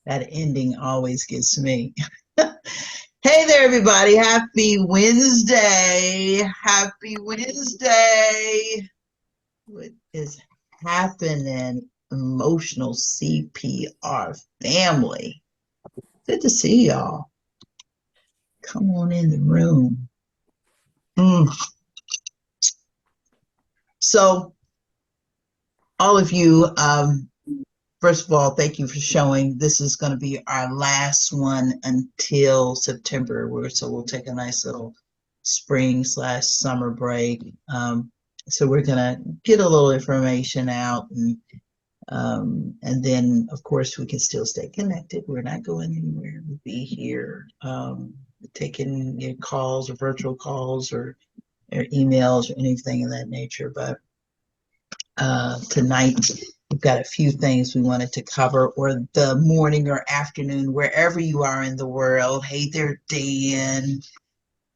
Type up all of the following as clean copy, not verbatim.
That ending always gets me. Hey there, everybody. Happy Wednesday. Happy Wednesday. What is happening, emotional CPR family? Good to see y'all. Come on in the room. Mm. So, all of you, first of all, thank you for showing. This is going to be our last one until September. So we'll take a nice little spring/summer break. So we're going to get a little information out, and then of course we can still stay connected. We're not going anywhere. We'll be here, taking your calls or virtual calls or emails or anything of that nature. But tonight. We've got a few things we wanted to cover, or the morning or afternoon, wherever you are in the world. Hey there, Dan,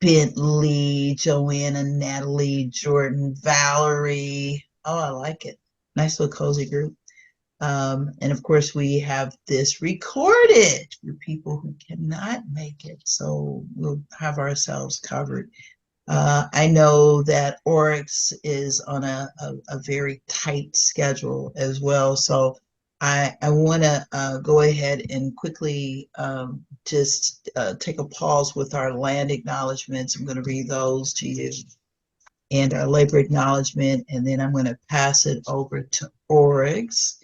Bentley, Joanna, Natalie, Jordan, Valerie. Oh, I like it. Nice little cozy group. And of course, we have this recorded for people who cannot make it. So we'll have ourselves covered. I know that Oryx is on a very tight schedule as well. So I want to go ahead and quickly just take a pause with our land acknowledgments. I'm going to read those to you and our labor acknowledgement, and then I'm going to pass it over to Oryx.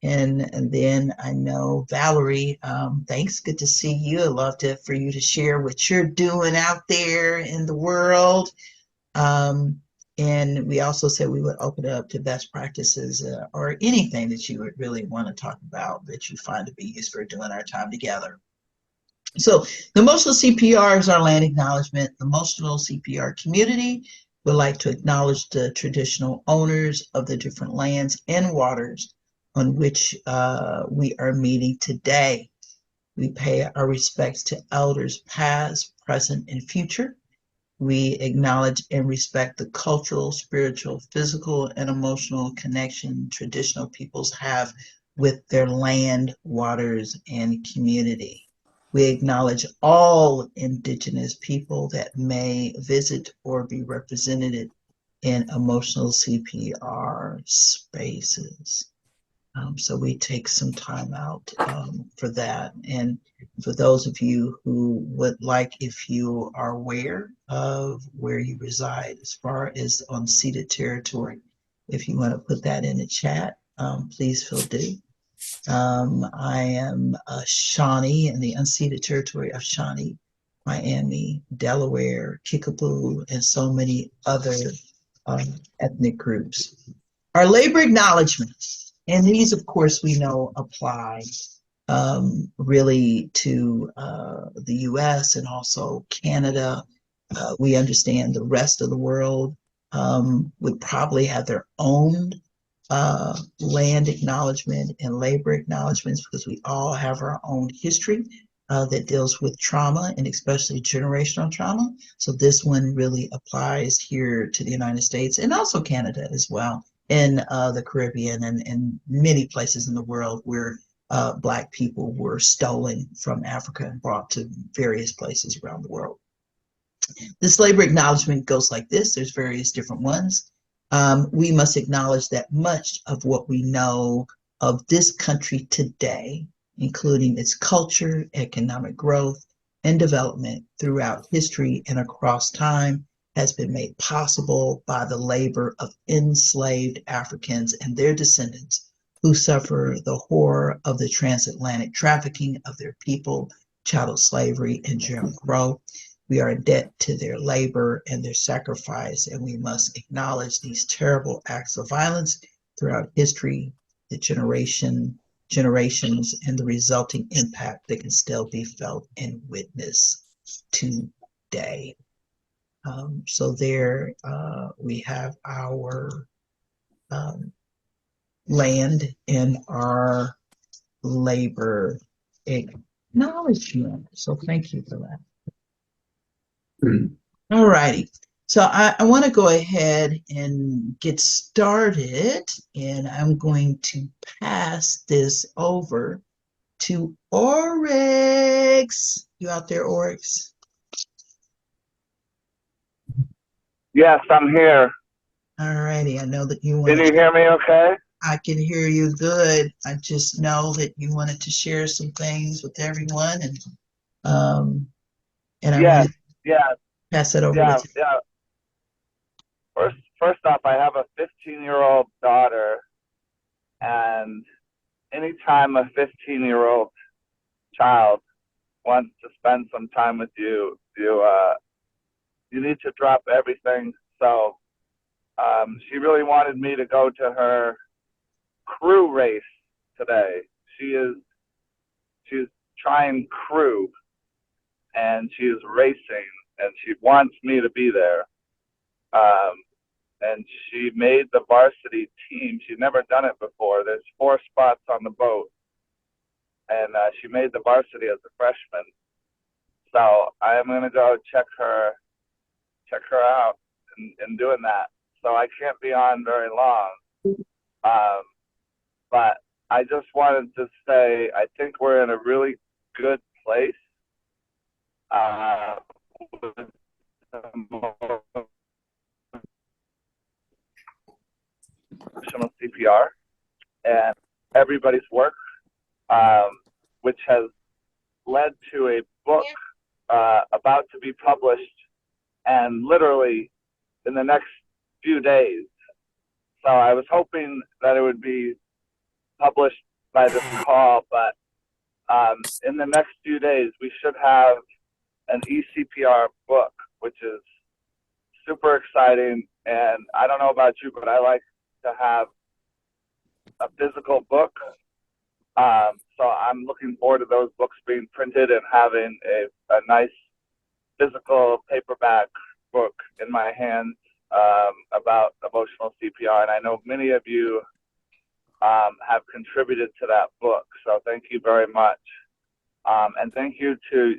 And then I know Valerie, thanks. Good to see you. I'd love for you to share what you're doing out there in the world. And we also said we would open it up to best practices or anything that you would really want to talk about that you find to be useful during our time together. So the emotional CPR is our land acknowledgement. The emotional CPR community would like to acknowledge the traditional owners of the different lands and waters on which we are meeting today. We pay our respects to elders past, present, and future. We acknowledge and respect the cultural, spiritual, physical, and emotional connection traditional peoples have with their land, waters, and community. We acknowledge all Indigenous people that may visit or be represented in emotional CPR spaces. So we take some time out for that. And for those of you who would like, if you are aware of where you reside as far as unceded territory, if you want to put that in the chat, please feel free. I am Shawnee in the unceded territory of Shawnee, Miami, Delaware, Kickapoo, and so many other ethnic groups. Our labor acknowledgements, and these, of course, we know apply really to the US and also Canada. We understand the rest of the world would probably have their own land acknowledgement and labor acknowledgements because we all have our own history that deals with trauma and especially generational trauma. So this one really applies here to the United States and also Canada as well, in the Caribbean and many places in the world where Black people were stolen from Africa and brought to various places around the world. This labor acknowledgement goes like this. There's various different ones. We must acknowledge that much of what we know of this country today, including its culture, economic growth, and development throughout history and across time, has been made possible by the labor of enslaved Africans and their descendants who suffer the horror of the transatlantic trafficking of their people, chattel slavery, and Jim Crow. We are in debt to their labor and their sacrifice, and we must acknowledge these terrible acts of violence throughout history, the generations, and the resulting impact that can still be felt and witnessed today. So there we have our land and our labor acknowledgement. So thank you for that. All righty. So I want to go ahead and get started, and I'm going to pass this over to Oryx. You out there, Oryx? Yes, I'm here. All righty. I know that you Can wanted you hear me okay? I can hear you good. I just know that you wanted to share some things with everyone, um, and I Yes, wanted to yes, pass it over yeah, with you. yeah. First off, I have a 15-year-old daughter, and anytime a 15-year-old child wants to spend some time with you, you need to drop everything. So she really wanted me to go to her crew race today. She's trying crew, and she's racing, and she wants me to be there. Um, and she made the varsity team. She'd never done it before. There's 4 spots on the boat, and she made the varsity as a freshman. So I am gonna go check her out in doing that. So I can't be on very long, um, but I just wanted to say I think we're in a really good place with emotional CPR and everybody's work, um, which has led to a book about to be published, and literally in the next few days. So I was hoping that it would be published by this call, but in the next few days we should have an eCPR book, which is super exciting. And I don't know about you, but I like to have a physical book. So I'm looking forward to those books being printed and having a nice physical paperback book in my hands about emotional CPR. And I know many of you have contributed to that book. So thank you very much. And thank you to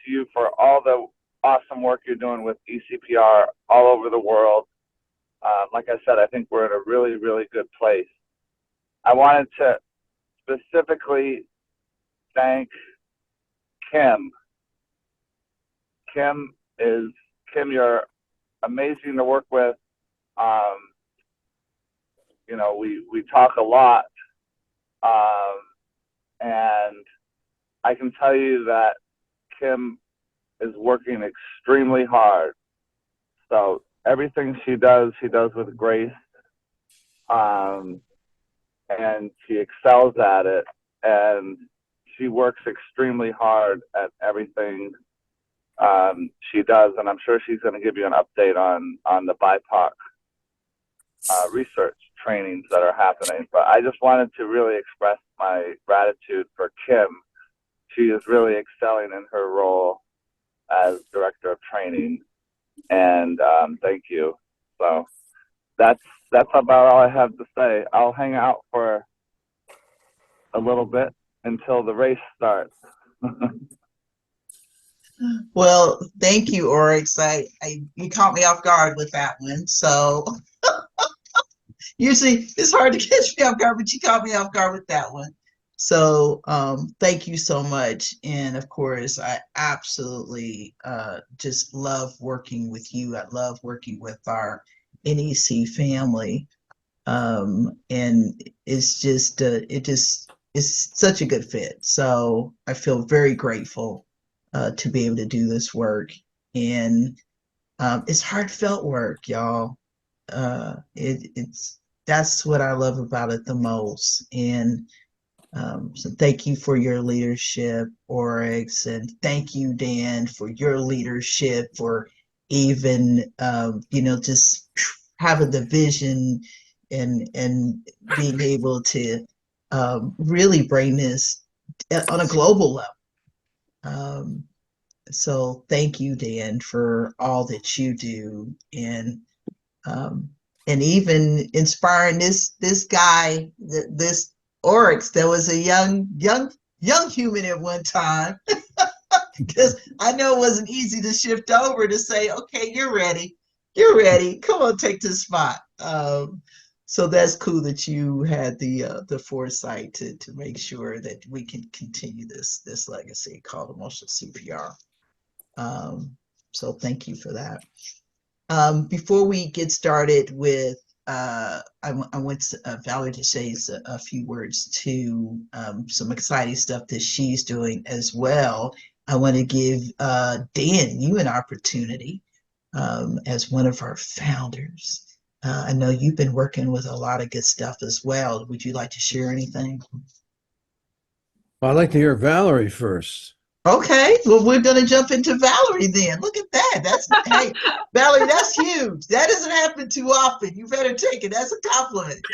you for all the awesome work you're doing with eCPR all over the world. Like I said, I think we're in a really, really good place. I wanted to specifically thank Kim. Kim, you're amazing to work with. You know, we talk a lot, and I can tell you that Kim is working extremely hard. So everything she does with grace, and she excels at it, and she works extremely hard at everything she does. And I'm sure she's going to give you an update on the BIPOC research trainings that are happening. But I just wanted to really express my gratitude for Kim. She is really excelling in her role as director of training, and thank you. So that's about all I have to say. I'll hang out for a little bit until the race starts. Well, thank you, Oryx. You caught me off guard with that one. So usually it's hard to catch me off guard, but you caught me off guard with that one. So thank you so much. And of course, I absolutely just love working with you. I love working with our NEC family. And it's such a good fit. So I feel very grateful to be able to do this work. And it's heartfelt work, y'all. It's That's what I love about it the most. And so thank you for your leadership, Oryx, and thank you, Dan, for your leadership, for even just having the vision and being able to really bring this on a global level. So thank you, Dan, for all that you do, um, and even inspiring this guy, this Oryx, that was a young human at one time, because I know it wasn't easy to shift over to say, okay, you're ready, come on, take this spot. So that's cool that you had the foresight to make sure that we can continue this legacy called emotional CPR. So thank you for that. Before we get started with, I want Valerie to say a few words to some exciting stuff that she's doing as well. I want to give Dan you an opportunity as one of our founders. I know you've been working with a lot of good stuff as well. Would you like to share anything? I'd like to hear Valerie first. Okay, well, we're going to jump into Valerie then. Look at that. Hey, Valerie, that's huge. That doesn't happen too often. You better take it. That's a compliment.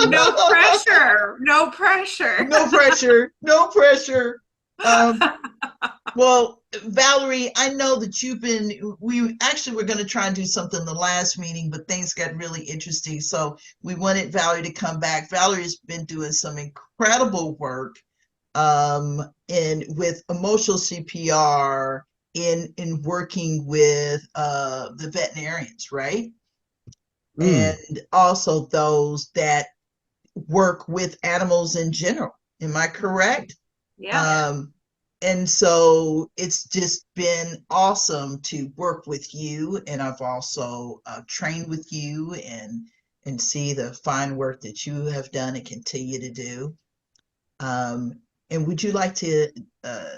No pressure. No pressure. No pressure. No pressure. Well, Valerie, I know that we actually were going to try and do something the last meeting, but things got really interesting. So we wanted Valerie to come back. Valerie's been doing some incredible work and with emotional CPR in working with the veterinarians, right? And also those that work with animals in general. Am I correct? Yeah. And so it's just been awesome to work with you. And I've also trained with you and see the fine work that you have done and continue to do. And would you like to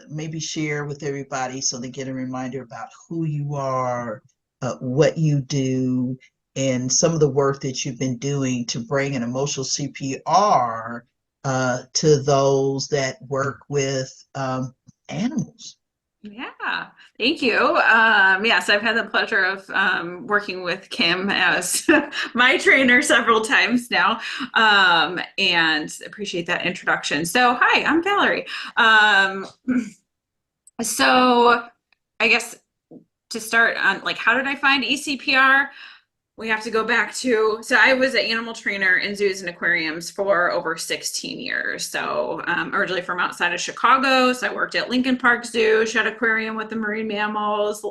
maybe share with everybody so they get a reminder about who you are, what you do, and some of the work that you've been doing to bring an emotional CPR to those that work with animals? Yeah, thank you. Yes, I've had the pleasure of working with Kim as my trainer several times now, and appreciate that introduction. So, hi, I'm Valerie. So, I guess to start on, like, how did I find eCPR? We have to go back to, so I was an animal trainer in zoos and aquariums for over 16 years. So originally from outside of Chicago. So I worked at Lincoln Park Zoo, Shedd Aquarium with the marine mammals,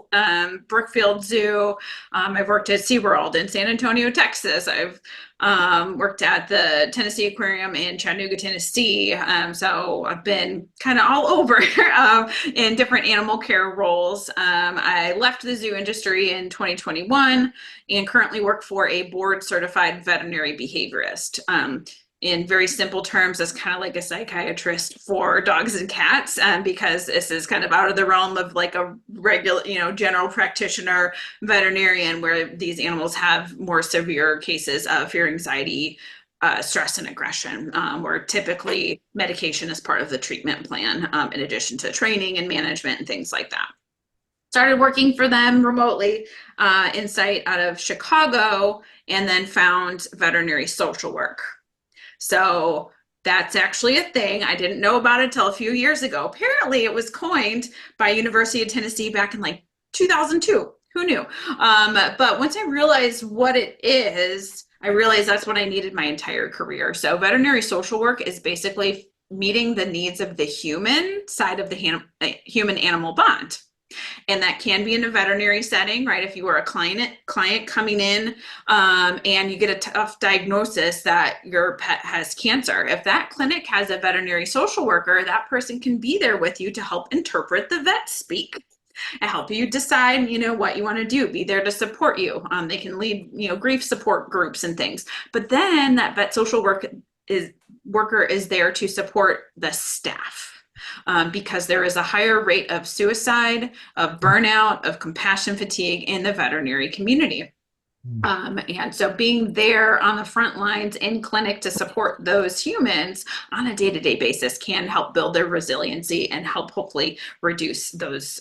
Brookfield Zoo. I've worked at SeaWorld in San Antonio, Texas. I've worked at the Tennessee Aquarium in Chattanooga, Tennessee. So I've been kind of all over in different animal care roles. I left the zoo industry in 2021 and currently work for a board certified veterinary behaviorist. In very simple terms, as kind of like a psychiatrist for dogs and cats, because this is kind of out of the realm of like a regular, general practitioner veterinarian, where these animals have more severe cases of fear, anxiety, stress, and aggression, where typically medication is part of the treatment plan, in addition to training and management and things like that. Started working for them remotely in site out of Chicago, and then found veterinary social work. So that's actually a thing. I didn't know about it till a few years ago. Apparently it was coined by University of Tennessee back in like 2002. Who knew? But once I realized what it is, I realized that's what I needed my entire career. So veterinary social work is basically meeting the needs of the human side of the human-animal bond. And that can be in a veterinary setting, right? If you are a client coming in and you get a tough diagnosis that your pet has cancer, if that clinic has a veterinary social worker, that person can be there with you to help interpret the vet speak and help you decide, what you want to do, be there to support you. They can lead, grief support groups and things. But then that vet social worker is there to support the staff. Because there is a higher rate of suicide, of burnout, of compassion fatigue in the veterinary community. And so being there on the front lines in clinic to support those humans on a day-to-day basis can help build their resiliency and help hopefully reduce those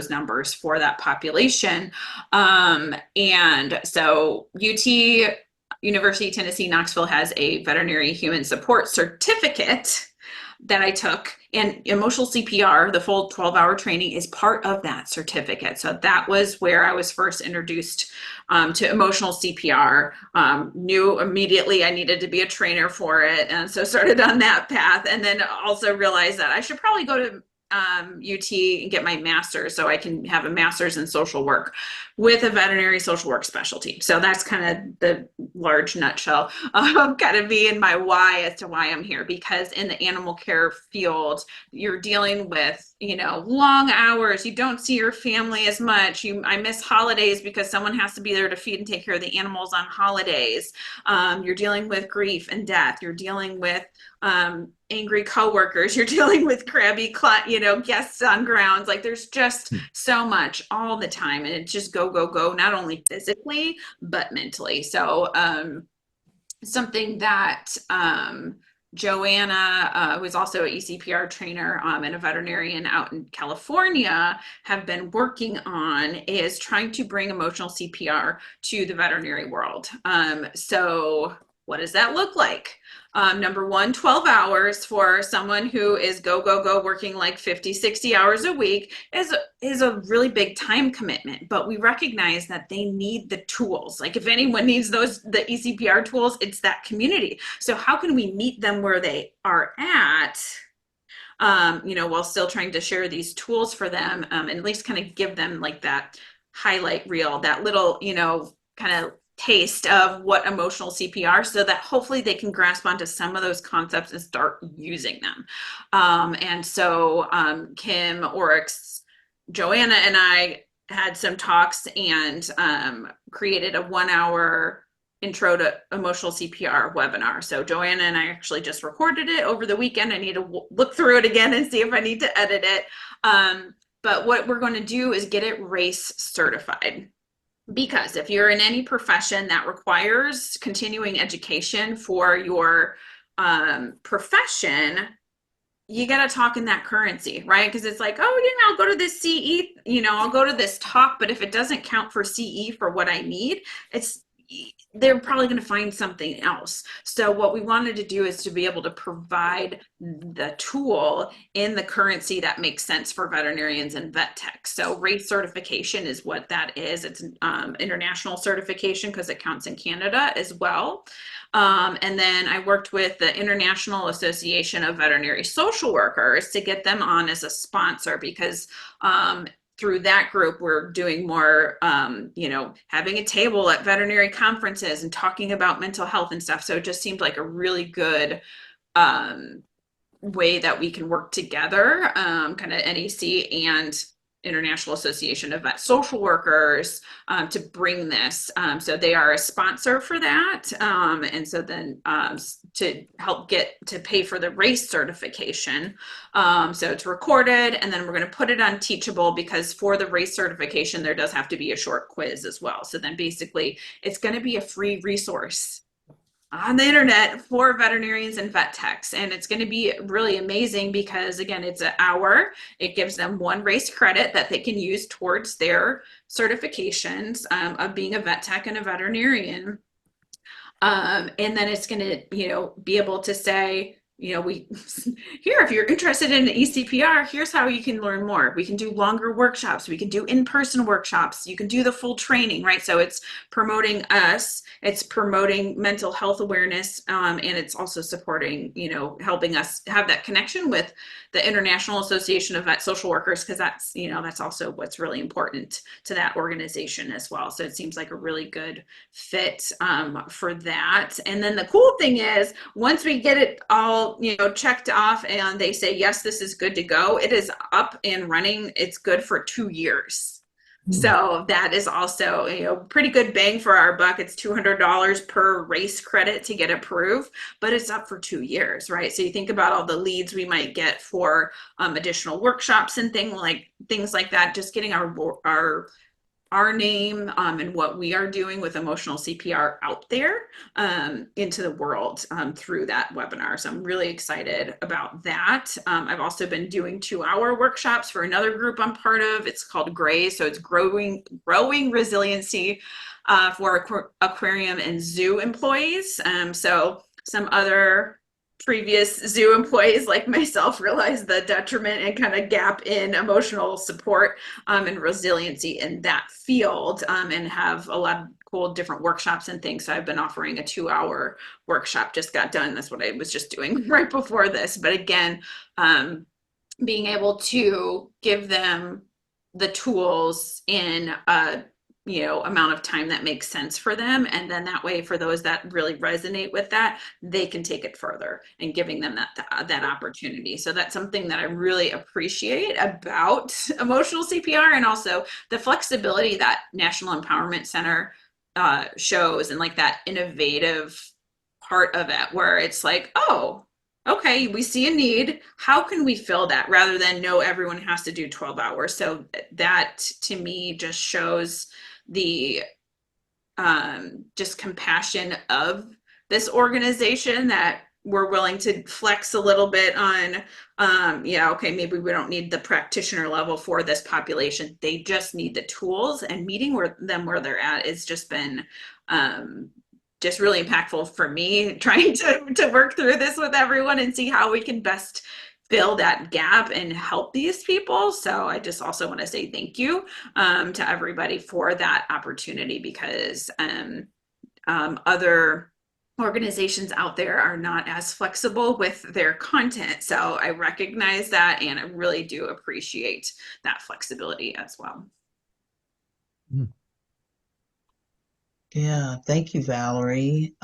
numbers for that population. And so University of Tennessee, Knoxville has a veterinary human support certificate that I took, and emotional CPR, the full 12-hour training, is part of that certificate. So that was where I was first introduced to emotional CPR. Knew immediately I needed to be a trainer for it, and so started on that path, and then also realized that I should probably go to UT and get my master's so I can have a master's in social work with a veterinary social work specialty. So that's kind of the large nutshell of kind of me and my why as to why I'm here. Because in the animal care field, you're dealing with, long hours. You don't see your family as much. I miss holidays because someone has to be there to feed and take care of the animals on holidays. You're dealing with grief and death. You're dealing with angry coworkers. You're dealing with crabby, guests on grounds. Like there's just so much all the time, and it's just go, go, go. Not only physically but mentally. So something that Joanna, who is also an eCPR trainer and a veterinarian out in California, have been working on is trying to bring emotional CPR to the veterinary world. So what does that look like? Number one, 12 hours for someone who is go, go, go working like 50, 60 hours a week is a really big time commitment, but we recognize that they need the tools. Like if anyone needs the eCPR tools, it's that community. So how can we meet them where they are at? While still trying to share these tools for them, and at least kind of give them like that highlight reel, that little, kind of taste of what emotional CPR, so that hopefully they can grasp onto some of those concepts and start using them. And so Kim, Oryx, Joanna, and I had some talks and created a 1-hour intro to emotional CPR webinar. So Joanna and I actually just recorded it over the weekend. I need to look through it again and see if I need to edit it. But what we're going to do is get it RACE certified. Because if you're in any profession that requires continuing education for your profession, you got to talk in that currency, right? Because it's like, oh, I'll go to this CE, I'll go to this talk, but if it doesn't count for CE for what I need, they're probably going to find something else. So what we wanted to do is to be able to provide the tool in the currency that makes sense for veterinarians and vet tech. So RACE certification is what that is. It's international certification because it counts in Canada as well. And then I worked with the International Association of Veterinary Social Workers to get them on as a sponsor, because through that group, we're doing more, having a table at veterinary conferences and talking about mental health and stuff. So it just seemed like a really good way that we can work together, kind of NEC and International Association of Vet Social Workers, to bring this. So they are a sponsor for that. And so then to help to pay for the RACE certification. So it's recorded, and then we're going to put it on Teachable, because for the RACE certification, there does have to be a short quiz as well. So then basically it's going to be a free resource on the internet for veterinarians and vet techs. And it's going to be really amazing because, again, it's an hour. It gives them 1 RACE credit that they can use towards their certifications of being a vet tech and a veterinarian. And then it's going to, be able to say, if you're interested in eCPR, here's how you can learn more. We can do longer workshops. We can do in-person workshops. You can do the full training, right? So it's promoting us. It's promoting mental health awareness. And it's also supporting, helping us have that connection with the International Association of Vet Social Workers, because that's also what's really important to that organization as well. So it seems like a really good fit for that. And then the cool thing is, once we get it all checked off and they say, yes, this is good to go, it is up and running. It's good for 2 years. So that is also, pretty good bang for our buck. It's $200 per RACE credit to get approved, but it's up for 2 years, right? So you think about all the leads we might get for additional workshops and things like that, just getting our name and what we are doing with emotional CPR out there into the world through that webinar. So I'm really excited about that. I've also been doing 2-hour workshops for another group I'm part of. It's called GRAY. So it's growing resiliency for aquarium and zoo employees. So some other previous zoo employees like myself realize the detriment and kind of gap in emotional support and resiliency in that field, and have a lot of cool different workshops and things. So I've been offering a 2-hour workshop, just got done. That's what I was just doing right before this. But again, being able to give them the tools in a amount of time that makes sense for them, and then that way for those that really resonate with that, they can take it further, and giving them that opportunity. So that's something that I really appreciate about emotional CPR, and also the flexibility that National Empowerment Center shows, and like that innovative part of it where it's like, oh, okay, we see a need. How can we fill that, rather than no, everyone has to do 12 hours? So that to me just shows the just compassion of this organization, that we're willing to flex a little bit on, yeah, okay, maybe we don't need the practitioner level for this population. They just need the tools, and meeting them where they're at has just been just really impactful for me, trying to work through this with everyone and see how we can best fill that gap and help these people. So I just also want to say thank you to everybody for that opportunity, because other organizations out there are not as flexible with their content. So I recognize that, and I really do appreciate that flexibility as well. Yeah, thank you, Valerie.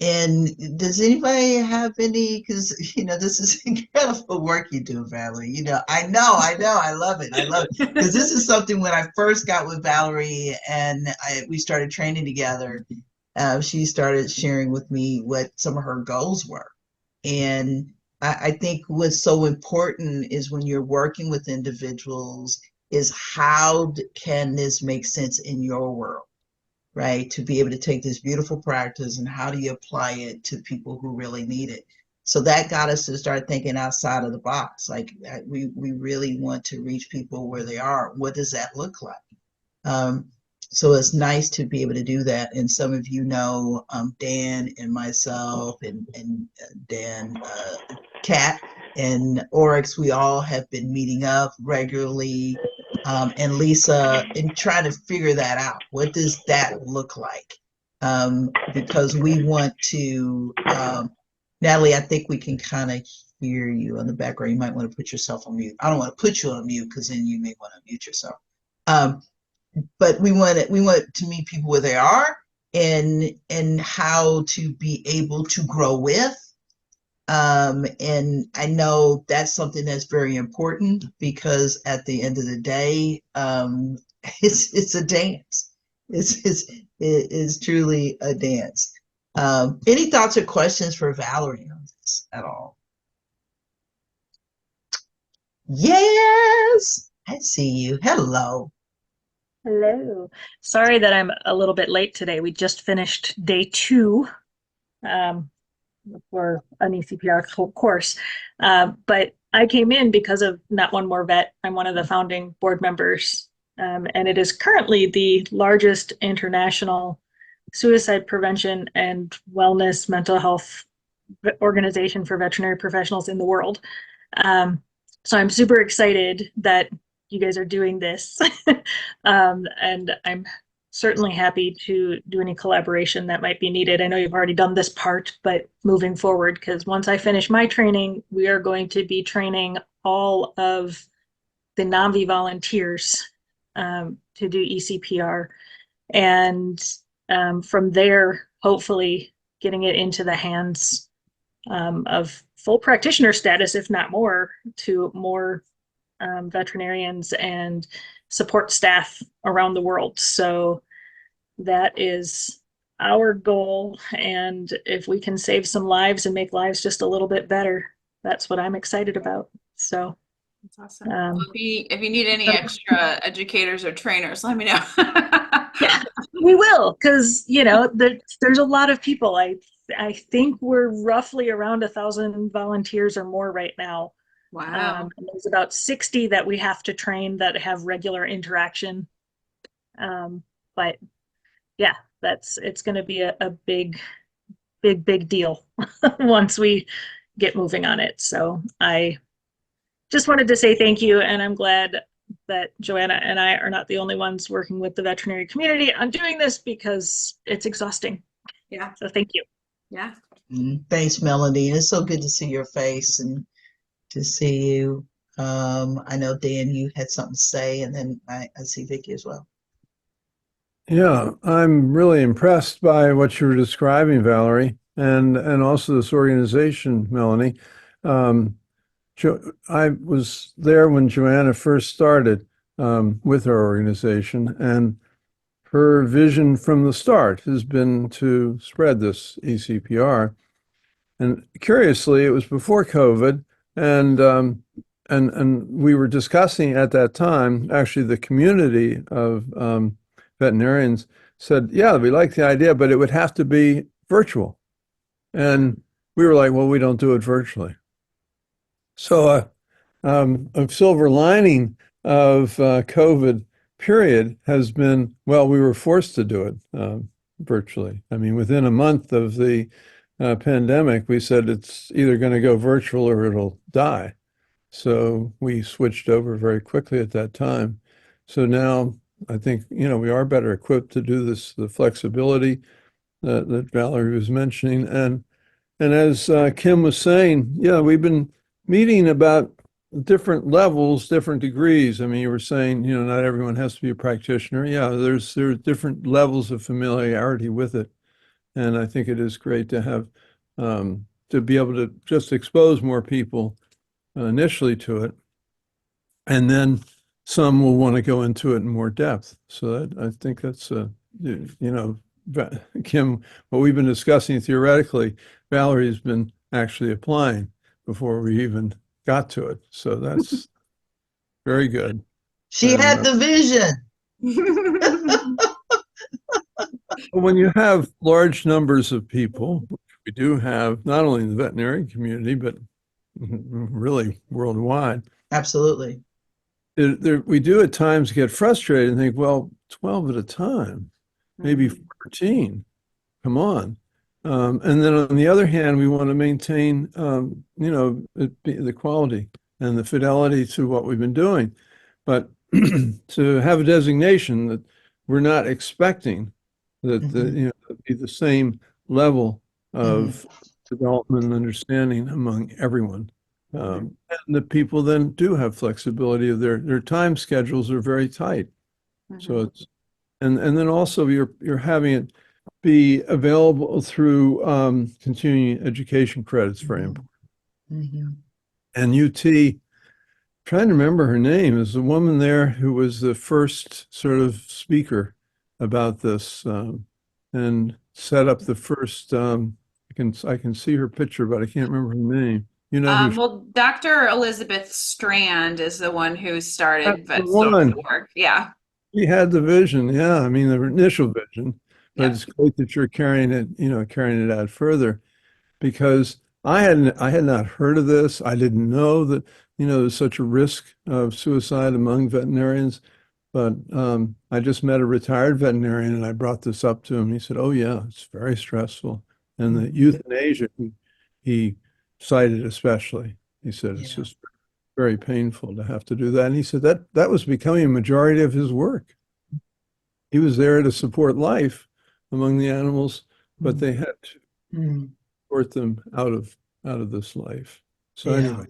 And does anybody have any, because this is incredible work you do, Valerie. I love it. I love it. Because this is something when I first got with Valerie and we started training together, she started sharing with me what some of her goals were. And I think what's so important is when you're working with individuals is how can this make sense in your world? Right? To be able to take this beautiful practice and how do you apply it to people who really need it? So that got us to start thinking outside of the box. Like we really want to reach people where they are. What does that look like? So it's nice to be able to do that. And some of Dan and myself and Dan, Kat and Oryx, we all have been meeting up regularly, and Lisa, and trying to figure that out. What does that look like? Because we want to, Natalie, I think we can kind of hear you on the background. You might want to put yourself on mute. I don't want to put you on mute because then you may want to mute yourself. But we want to meet people where they are, and how to be able to grow with. And I know that's something that's very important, because at the end of the day, it's a dance. It's truly a dance. Any thoughts or questions for Valerie on this at all? Yes, I see you. Hello. Hello. Sorry that I'm a little bit late today. We just finished day 2 for an eCPR course. But I came in because of Not One More Vet. I'm one of the founding board members, and it is currently the largest international suicide prevention and wellness mental health organization for veterinary professionals in the world. So I'm super excited that you guys are doing this. And I'm certainly happy to do any collaboration that might be needed. I know you've already done this part, but moving forward, because once I finish my training, we are going to be training all of the NAMI volunteers to do eCPR. And from there, hopefully getting it into the hands of full practitioner status, if not more, to more veterinarians and support staff around the world. So that is our goal. And if we can save some lives and make lives just a little bit better, that's what I'm excited about. So that's awesome. Well, if you need any extra educators or trainers, let me know. Yeah, we will, because there's a lot of people. I think we're roughly around 1,000 volunteers or more right now. Wow. And there's about 60 that we have to train that have regular interaction. But yeah, it's going to be a big deal once we get moving on it. So I just wanted to say thank you, and I'm glad that Joanna and I are not the only ones working with the veterinary community on doing this, because it's exhausting. Yeah. So thank you. Yeah. Thanks, Melanie. It's so good to see your face, and to see you. I know, Dan, you had something to say, and then I see Vicky as well. Yeah, I'm really impressed by what you were describing, Valerie, and also this organization, Melanie. Um, I was there when Joanna first started with our organization, and her vision from the start has been to spread this eCPR. And curiously, it was before COVID, and and we were discussing at that time. Actually, the community of veterinarians said, "Yeah, we like the idea, but it would have to be virtual." And we were like, "Well, we don't do it virtually." So, a silver lining of COVID period has been, well, we were forced to do it virtually. I mean, within a month of the pandemic, we said it's either going to go virtual or it'll die. So we switched over very quickly at that time. So now I think, we are better equipped to do this, the flexibility that Valerie was mentioning. And as Kim was saying, yeah, we've been meeting about different levels, different degrees. I mean, you were saying, not everyone has to be a practitioner. Yeah, there's different levels of familiarity with it. And I think it is great to have to be able to just expose more people initially to it, and then some will want to go into it in more depth. So I think that's Kim, what we've been discussing theoretically, Valerie has been actually applying before we even got to it. So that's very good. She And had the vision. when you have large numbers of people, which we do have not only in the veterinary community, but really worldwide, Absolutely. we do at times get frustrated and think, well, 12 at a time, maybe 14, come on. And then on the other hand, we want to maintain, the quality and the fidelity to what we've been doing. But to have a designation that we're not expecting that be the same level of development and understanding among everyone. And the people then do have flexibility of their time schedules are very tight. So it's and then also you're having it be available through continuing education credits, very important. And UT, trying to remember her name, is the woman there who was the first sort of speaker about this and set up the first. I can see her picture, but I can't remember her name. You know who Well, Dr. Elizabeth Strand is the one who started That's the Vet Social one. Work. Yeah. She had the vision. Yeah, I mean the initial vision, but Yeah. it's great that you're carrying it out further, because I had not heard of this. I didn't know that, there's such a risk of suicide among veterinarians. But I just met a retired veterinarian and I brought this up to him. He said, "Oh yeah, it's very stressful." And the euthanasia he cited especially. He said it's just very painful to have to do that. And he said that was becoming a majority of his work. He was there to support life among the animals, but they had to support them out of this life. So anyway,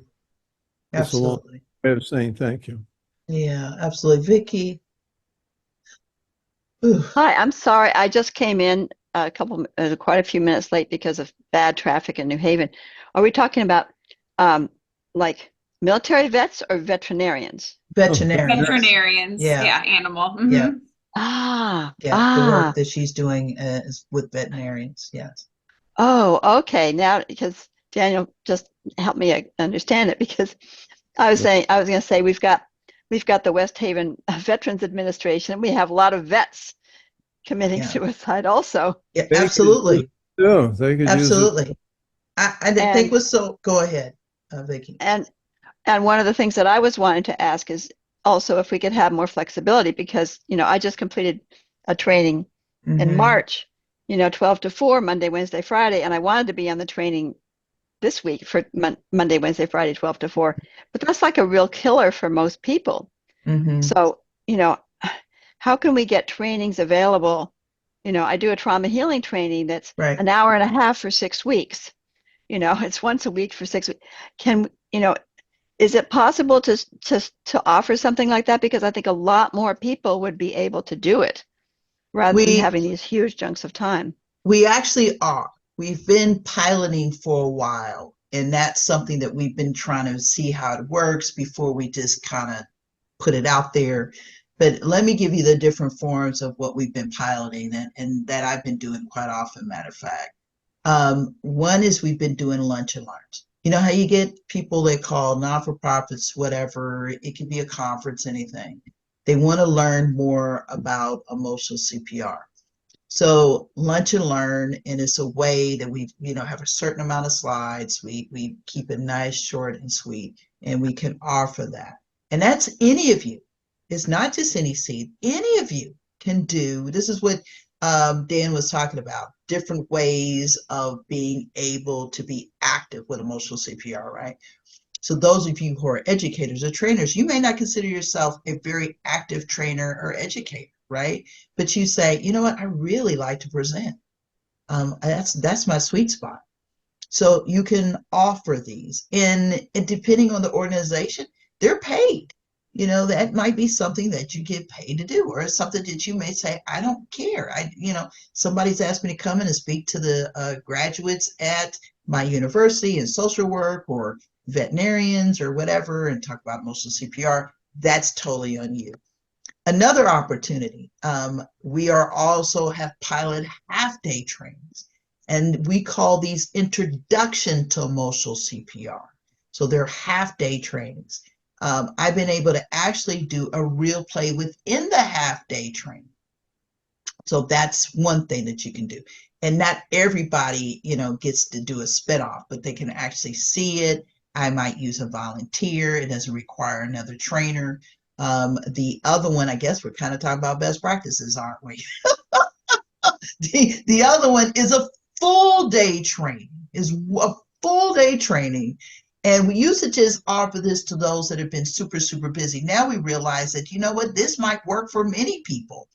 it's a long Absolutely. way of saying thank you. Yeah, absolutely. Vicky. Ooh. Hi, I'm sorry. I just came in quite a few minutes late because of bad traffic in New Haven. Are we talking about like military vets or veterinarians? Veterinarians. Veterinarians. Yeah. Yeah. Animal. Yeah. The work that she's doing is with veterinarians. Yes. Oh, okay. Now, because Daniel just helped me understand it, because I was going to say we've got the West Haven Veterans Administration. We have a lot of vets committing suicide also. Yeah, absolutely. No, they could Absolutely. use it. I didn't think was so. Go ahead, Vicky. And one of the things that I was wanting to ask is also if we could have more flexibility, because I just completed a training in March, 12 to 4, Monday, Wednesday, Friday, and I wanted to be on the training this week for Monday, Wednesday, Friday, 12 to 4, but that's like a real killer for most people. So, how can we get trainings available? I do a trauma healing training that's an hour and a half for 6 weeks. It's once a week for 6 weeks. Is it possible to offer something like that? Because I think a lot more people would be able to do it rather than We having these huge chunks of time. we actually are. We've been piloting for a while, and that's something that we've been trying to see how it works before we just kind of put it out there. But let me give you the different forms of what we've been piloting and that I've been doing quite often, matter of fact. One is we've been doing lunch and learns. You know how you get people that call non-for-profits, whatever, it could be a conference, anything. They want to learn more about emotional CPR. So lunch and learn, and it's a way that we, have a certain amount of slides. We keep it nice, short, and sweet, and we can offer that. And that's any of you. It's not just any seed. Any of you can do. This is what Dan was talking about. Different ways of being able to be active with emotional CPR, right? So those of you who are educators or trainers, you may not consider yourself a very active trainer or educator, right? But you say, you know what, I really like to present. That's my sweet spot. So you can offer these, and depending on the organization, they're paid. That might be something that you get paid to do, or something that you may say, I don't care. Somebody's asked me to come in and speak to the graduates at my university in social work or veterinarians or whatever, and talk about emotional CPR. That's totally on you. Another opportunity, we are also have pilot half-day trainings, and we call these introduction to emotional CPR. So they're half-day trainings. I've been able to actually do a real play within the half-day training. So that's one thing that you can do. And not everybody, gets to do a spinoff, but they can actually see it. I might use a volunteer. It doesn't require another trainer. The other one, I guess we're kind of talking about best practices, aren't we? The other one is a full day training, is a full day training. And we used to just offer this to those that have been super, super busy. Now we realize that, this might work for many people.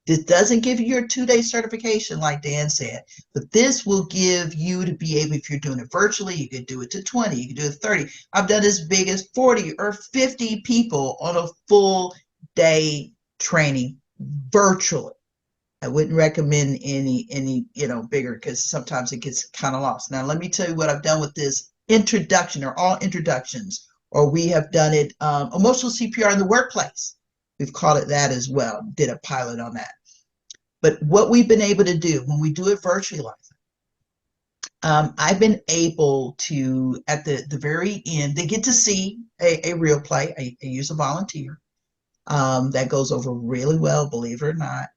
This doesn't give you your 2-day certification, like Dan said, but this will give you to be able, if you're doing it virtually, you can do it to 20, you can do it 30. I've done as big as 40 or 50 people on a full day training virtually. I wouldn't recommend any bigger, because sometimes it gets kind of lost. Now, let me tell you what I've done with this introduction. They're all introductions, or we have done it, emotional CPR in the workplace. We've called it that as well, did a pilot on that. But what we've been able to do when we do it virtually like that, I've been able to, at the very end, they get to see a real play. I use a volunteer. That goes over really well, believe it or not.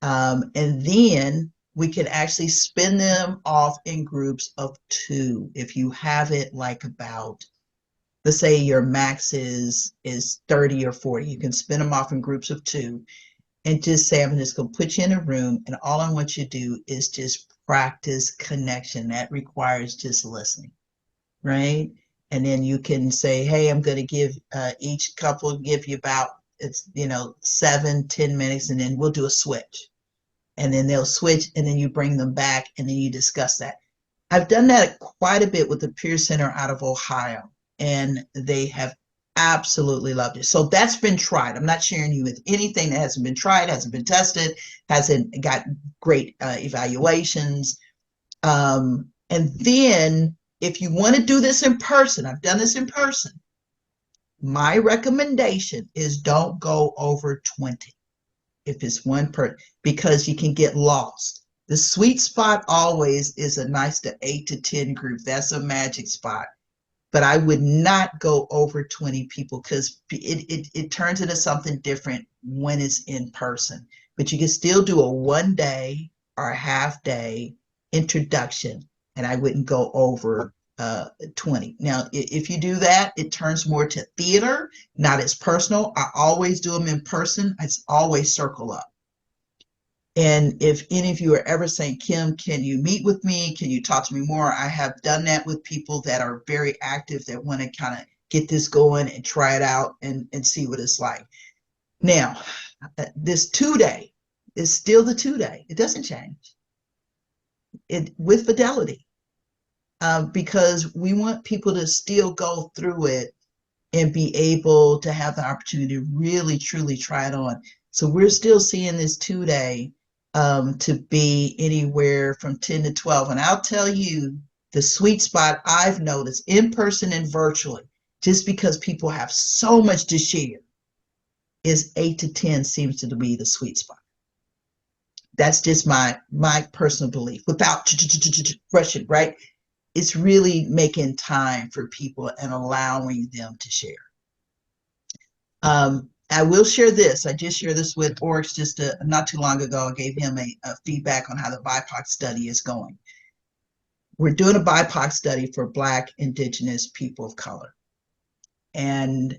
And then we can actually spin them off in groups of 2. If you have it like about, let's say your max is 30 or 40, you can spin them off in groups of 2 and just say, I'm just going to put you in a room, and all I want you to do is just practice connection. That requires just listening, right? And then you can say, hey, I'm going to give each couple, give you about, 7-10 minutes, and then we'll do a switch. And then they'll switch, and then you bring them back, and then you discuss that. I've done that quite a bit with the Peer Center out of Ohio, and they have absolutely loved it. So that's been tried. I'm not sharing you with anything that hasn't been tried, hasn't been tested, hasn't got great evaluations. And then if you want to do this in person, I've done this in person. My recommendation is don't go over 20 if it's one per, because you can get lost. The sweet spot always is a nice to 8 to 10 group. That's a magic spot. But I would not go over 20 people, because it turns into something different when it's in person. But you can still do a 1 day or a half day introduction, and I wouldn't go over 20. Now, if you do that, it turns more to theater, not as personal. I always do them in person. It's always circle up. And if any of you are ever saying, Kim, can you meet with me? Can you talk to me more? I have done that with people that are very active, that want to kind of get this going and try it out and see what it's like. Now, this 2-day is still the 2-day. It doesn't change. It with fidelity, because we want people to still go through it and be able to have the opportunity to really truly try it on. So we're still seeing this 2-day to be anywhere from 10 to 12. And I'll tell you, the sweet spot I've noticed in person and virtually, just because people have so much to share, is 8 to 10 seems to be the sweet spot. That's just my personal belief, without rushing, right? It's really making time for people and allowing them to share. I will share this. I just shared this with Oryx just not too long ago. I gave him a feedback on how the BIPOC study is going. We're doing a BIPOC study for Black, Indigenous people of color. And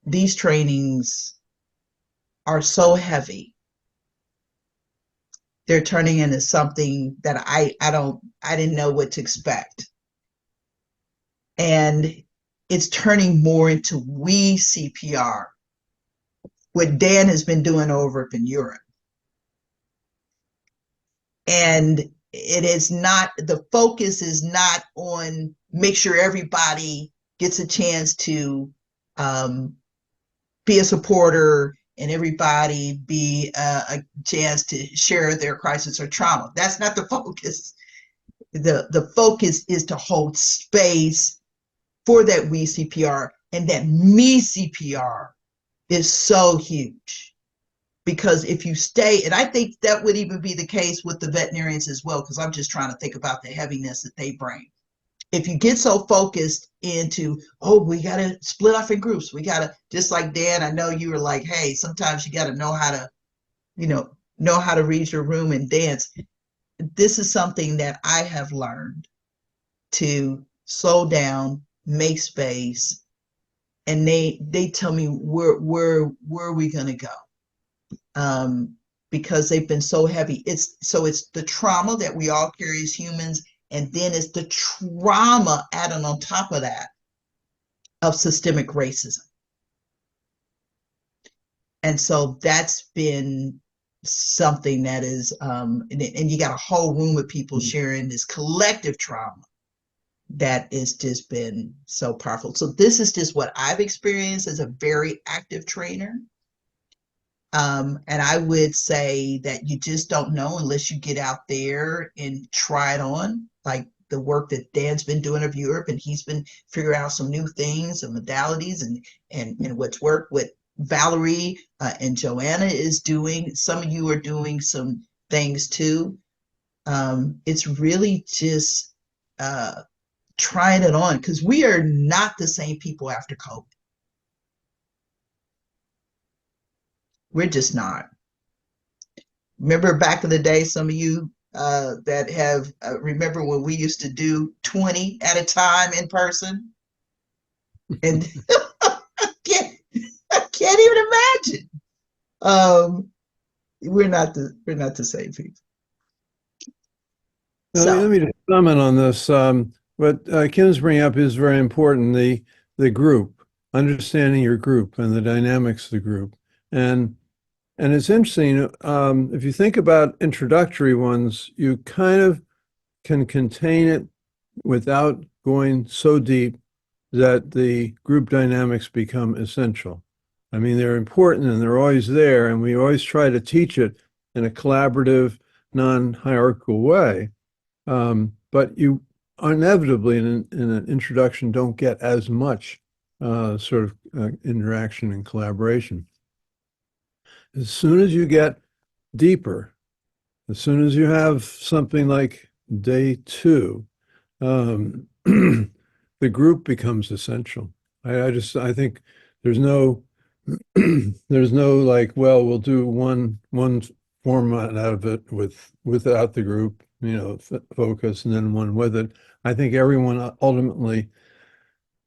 these trainings are so heavy. They're turning into something that I didn't know what to expect. And it's turning more into we CPR, what Dan has been doing over in Europe. And it is not, the focus is not on make sure everybody gets a chance to be a supporter and everybody be a chance to share their crisis or trauma. That's not the focus. The focus is to hold space for that we CPR, and that me CPR is so huge. Because if you stay, and I think that would even be the case with the veterinarians as well, because I'm just trying to think about the heaviness that they bring. If you get so focused into, oh, we got to split off in groups. We got to, just like Dan, I know you were like, hey, sometimes you got to know how to, know how to read your room and dance. This is something that I have learned to slow down, make space, and they tell me where are we going to go? Because they've been so heavy. It's the trauma that we all carry as humans, and then it's the trauma added on top of that of systemic racism. And so that's been something that is, and you got a whole room of people sharing this collective trauma that has just been so powerful. So this is just what I've experienced as a very active trainer. And I would say that you just don't know unless you get out there and try it on, like the work that Dan's been doing of Europe, and he's been figuring out some new things and modalities and what's worked, what Valerie and Joanna is doing. Some of you are doing some things too. It's really just trying it on, because we are not the same people after COVID. We're just not. Remember back in the day, some of you that have remember when we used to do 20 at a time in person, and I can't even imagine. We're not the same people. Let me just comment on this. What Kim's bringing up is very important. The group, understanding your group and the dynamics of the group, and it's interesting. If you think about introductory ones, you kind of can contain it without going so deep that the group dynamics become essential. I mean, they're important and they're always there, and we always try to teach it in a collaborative, non-hierarchical way. But you inevitably, in an introduction, don't get as much sort of interaction and collaboration. As soon as you get deeper, as soon as you have something like day 2, the group becomes essential. I think there's no like, well, we'll do one format out of it without the group, focus, and then one with it. I think everyone ultimately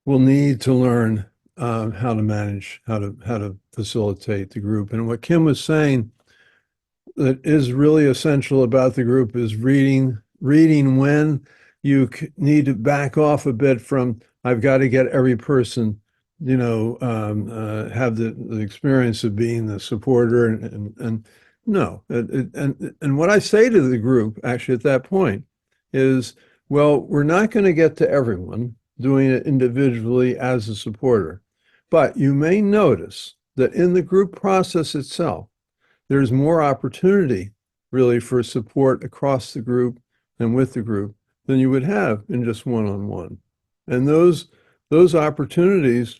will need to learn how to manage, how to facilitate the group. And what Kim was saying that is really essential about the group is reading when you need to back off a bit from, I've got to get every person, have the experience of being the supporter, and no. And what I say to the group actually at that point is, well, we're not going to get to everyone doing it individually as a supporter. But you may notice that in the group process itself, there's more opportunity really for support across the group and with the group than you would have in just one-on-one. And those opportunities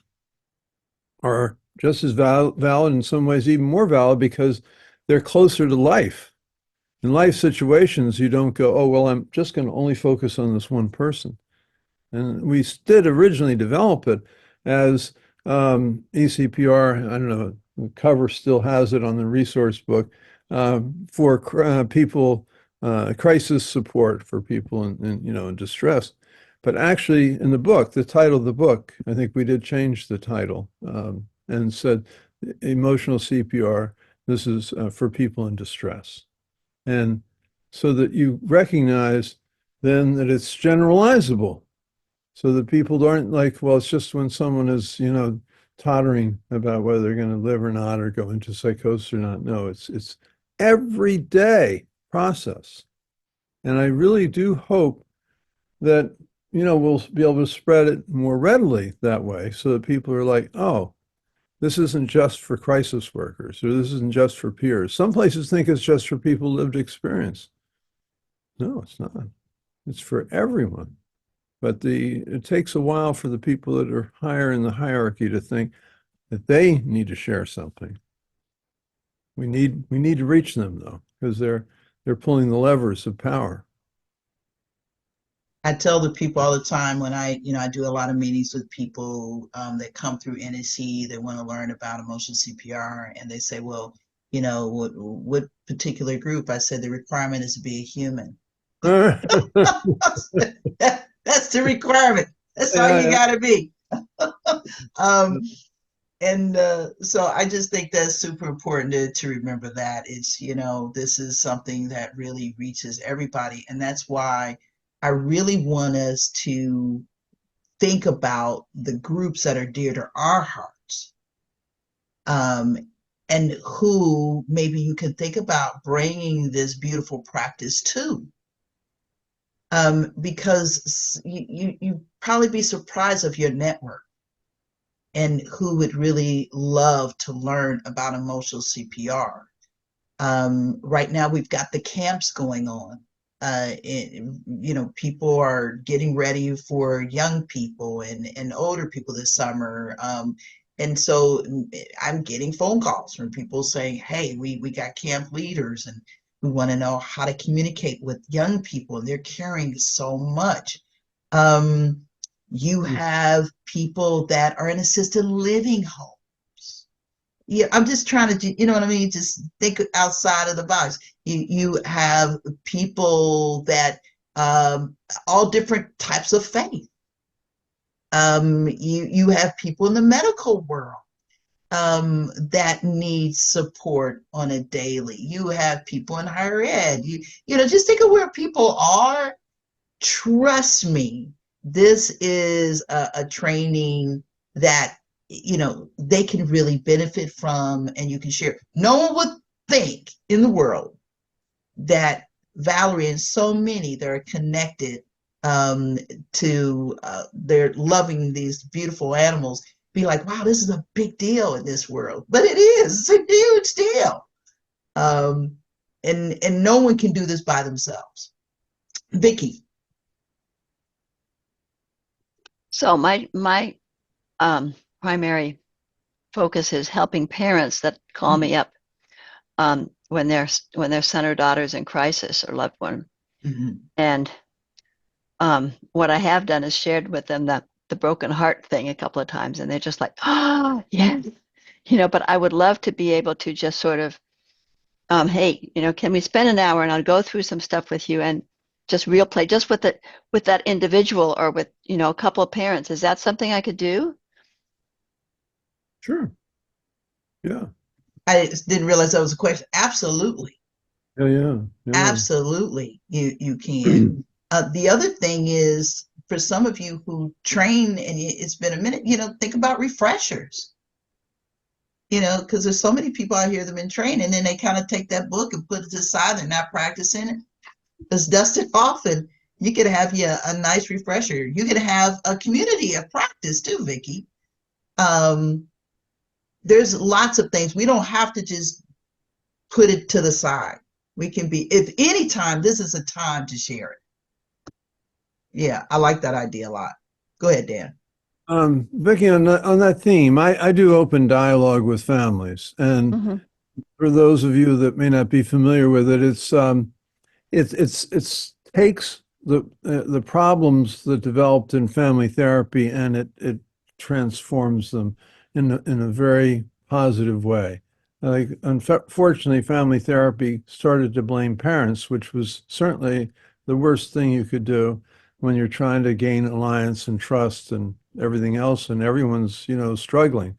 are just as valid, in some ways even more valid, because they're closer to life. In life situations, you don't go, oh, well, I'm just going to only focus on this one person. And we did originally develop it as eCPR. I don't know, the cover still has it on the resource book, for people, crisis support for people in distress. But actually, in the book, the title of the book, I think we did change the title, and said emotional CPR. This is for people in distress, and so that you recognize then that it's generalizable, so that people aren't like, well, it's just when someone is, tottering about whether they're going to live or not, or go into psychosis or not. No, it's everyday process. And I really do hope that, we'll be able to spread it more readily that way, so that people are like, oh, this isn't just for crisis workers, or this isn't just for peers. Some places think it's just for people with lived experience. No, it's not. It's for everyone. But it takes a while for the people that are higher in the hierarchy to think that they need to share something. We need to reach them, though, because they're pulling the levers of power. I tell the people all the time when I do a lot of meetings with people that come through NSC, they want to learn about emotional CPR, and they say, well, what particular group? I said the requirement is to be a human. That's the requirement. That's all you got to be. So I just think that's super important to remember that it's, this is something that really reaches everybody. And that's why I really want us to think about the groups that are dear to our hearts. And who maybe you can think about bringing this beautiful practice to. Because you probably be surprised of your network and who would really love to learn about emotional CPR. Right now, we've got the camps going on. People are getting ready for young people and older people this summer. And so I'm getting phone calls from people saying, hey, we got camp leaders and we want to know how to communicate with young people. And they're carrying so much. You have people that are in assisted living homes. Yeah, I'm just trying to, you know what I mean? Just think outside of the box. You have people that all different types of faith. You have people in the medical world that need support on a daily. You have people in higher ed. Just think of where people are. Trust me, this is a training that they can really benefit from, and you can share. No one would think in the world that Valerie and so many that are connected to they're loving these beautiful animals be like, wow, this is a big deal in this world. But it is. It's a huge deal. And no one can do this by themselves. Vicki. So my primary focus is helping parents that call me up when their son or daughter's in crisis or loved one. And what I have done is shared with them the broken heart thing a couple of times, and they're just like, oh, yes. But I would love to be able to just sort of, hey, can we spend an hour and I'll go through some stuff with you and just real play, just with that individual or with, a couple of parents. Is that something I could do? Sure. Yeah. I didn't realize that was a question. Absolutely. Yeah. Absolutely. You can. The other thing is, for some of you who train and it's been a minute, think about refreshers. Because there's so many people out here that have been trained, and then they kind of take that book and put it to the side. They're not practicing it. Let's dust it off, and you could have a nice refresher. You could have a community of practice too, Vicki. um, there's lots of things. We don't have to just put it to the side. We can be, if any time, this is a time to share it. Yeah, I like that idea a lot. Go ahead, Dan. Vicki, on that theme, I do open dialogue with families, and Mhm. for those of you that may not be familiar with it, it's takes the problems that developed in family therapy and it transforms them in a very positive way. Like, unfortunately, family therapy started to blame parents, which was certainly the worst thing you could do when you're trying to gain alliance and trust and everything else, and everyone's, struggling.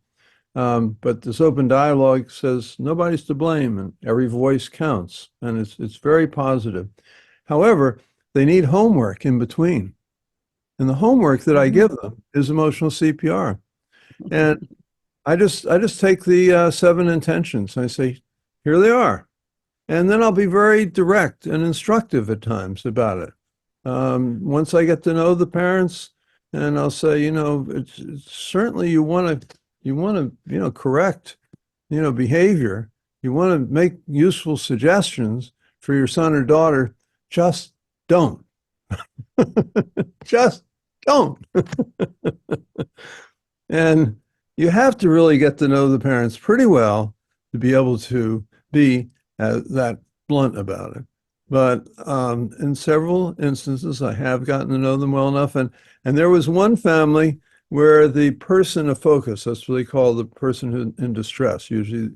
But this open dialogue says nobody's to blame and every voice counts, and it's very positive. However, they need homework in between. And the homework that I give them is emotional CPR. And I just take the 7 intentions. I say, here they are. And then I'll be very direct and instructive at times about it. Once I get to know the parents, and I'll say, it's certainly you want to correct, behavior. You want to make useful suggestions for your son or daughter. Just don't. Just don't. And you have to really get to know the parents pretty well to be able to be that blunt about it. But in several instances, I have gotten to know them well enough. And there was one family where the person of focus, that's what they call the person who in distress, usually,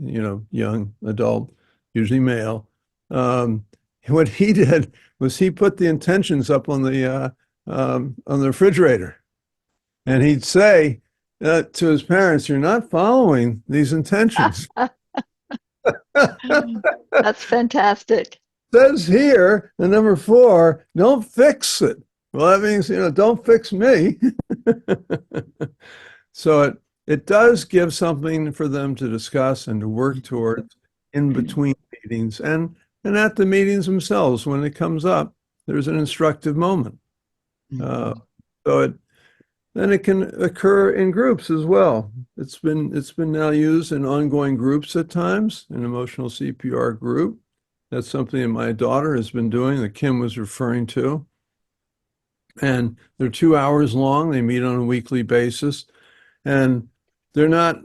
young adult, usually male. What he did was he put the intentions up on the refrigerator, and he'd say to his parents, "You're not following these intentions." That's fantastic. Says here, the number 4, don't fix it. Well, that means, don't fix me. So it does give something for them to discuss and to work towards in between meetings and at the meetings themselves. When it comes up, there's an instructive moment. So then it can occur in groups as well. It's been now used in ongoing groups at times, an emotional CPR group. That's something that my daughter has been doing that Kim was referring to. And they're 2 hours long. They meet on a weekly basis, and they've had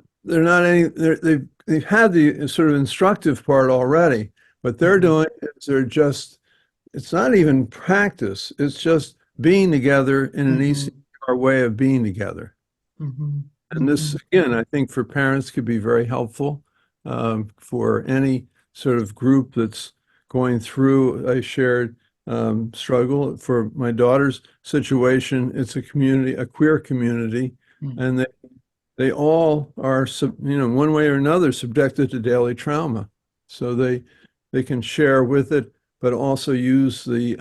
the sort of instructive part already. What they're doing is it's not even practice. It's just being together in an eCPR way of being together. And this, again, I think for parents could be very helpful for any sort of group that's going through a shared struggle. For my daughter's situation, it's a community, a queer community, and they all are, one way or another, subjected to daily trauma. So they can share with it, but also use the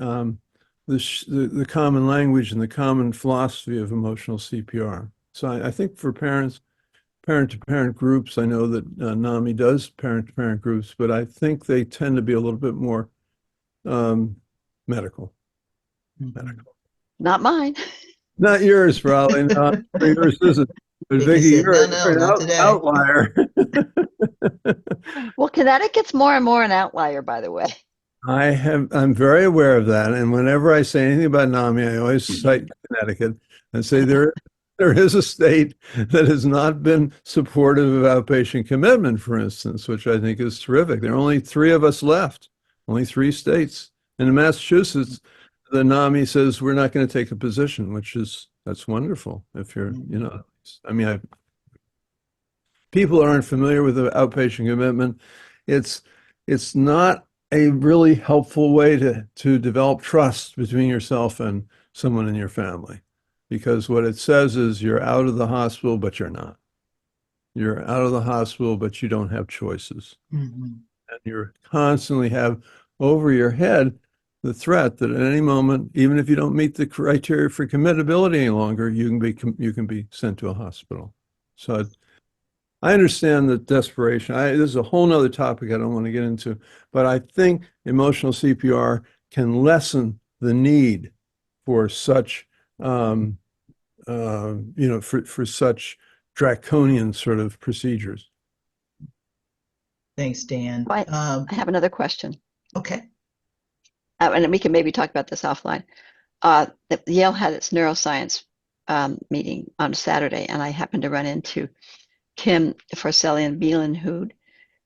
common language and the common philosophy of emotional CPR. So I think for parent-to-parent groups, I know that NAMI does parent-to-parent groups, but I think they tend to be a little bit more medical. Not mine. Not yours, probably. No, yours isn't. But Vicky Vicki, said, you're no, an not today. outlier. Well, Connecticut's more and more an outlier, by the way. I'm very aware of that. And whenever I say anything about NAMI, I always cite Connecticut and say there is a state that has not been supportive of outpatient commitment, for instance, which I think is terrific. There are only 3 of us left, only 3 states. And in Massachusetts, the NAMI says we're not going to take a position, that's wonderful. If you're, I mean, people aren't familiar with the outpatient commitment. It's not a really helpful way to develop trust between yourself and someone in your family, because what it says is you're out of the hospital, but you're not. You're out of the hospital, but you don't have choices. And you constantly have over your head the threat that at any moment, even if you don't meet the criteria for committability any longer, you can be sent to a hospital. So I understand the desperation. This is a whole nother topic I don't want to get into, but I think emotional CPR can lessen the need for such, for such draconian sort of procedures. Thanks, Dan. Right. I have another question. Okay. And we can maybe talk about this offline. Yale had its neuroscience meeting on Saturday, and I happened to run into Kim Forselian-Beelan, who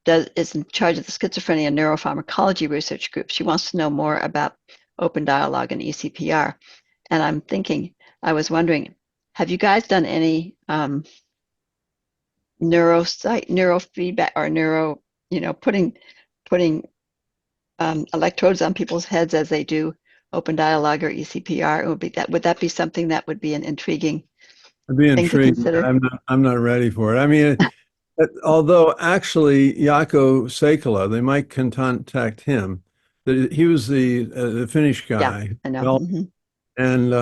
is in charge of the schizophrenia neuropharmacology research group. She wants to know more about open dialogue and eCPR. And I was wondering, have you guys done any neurofeedback or putting electrodes on people's heads as they do open dialogue or eCPR? Would that be something that would be an intriguing I'd be thing to intrigued. consider? I'm not ready for it. I mean, although actually Jaakko Seikkala, they might contact him. He was the Finnish guy. I know. Well, and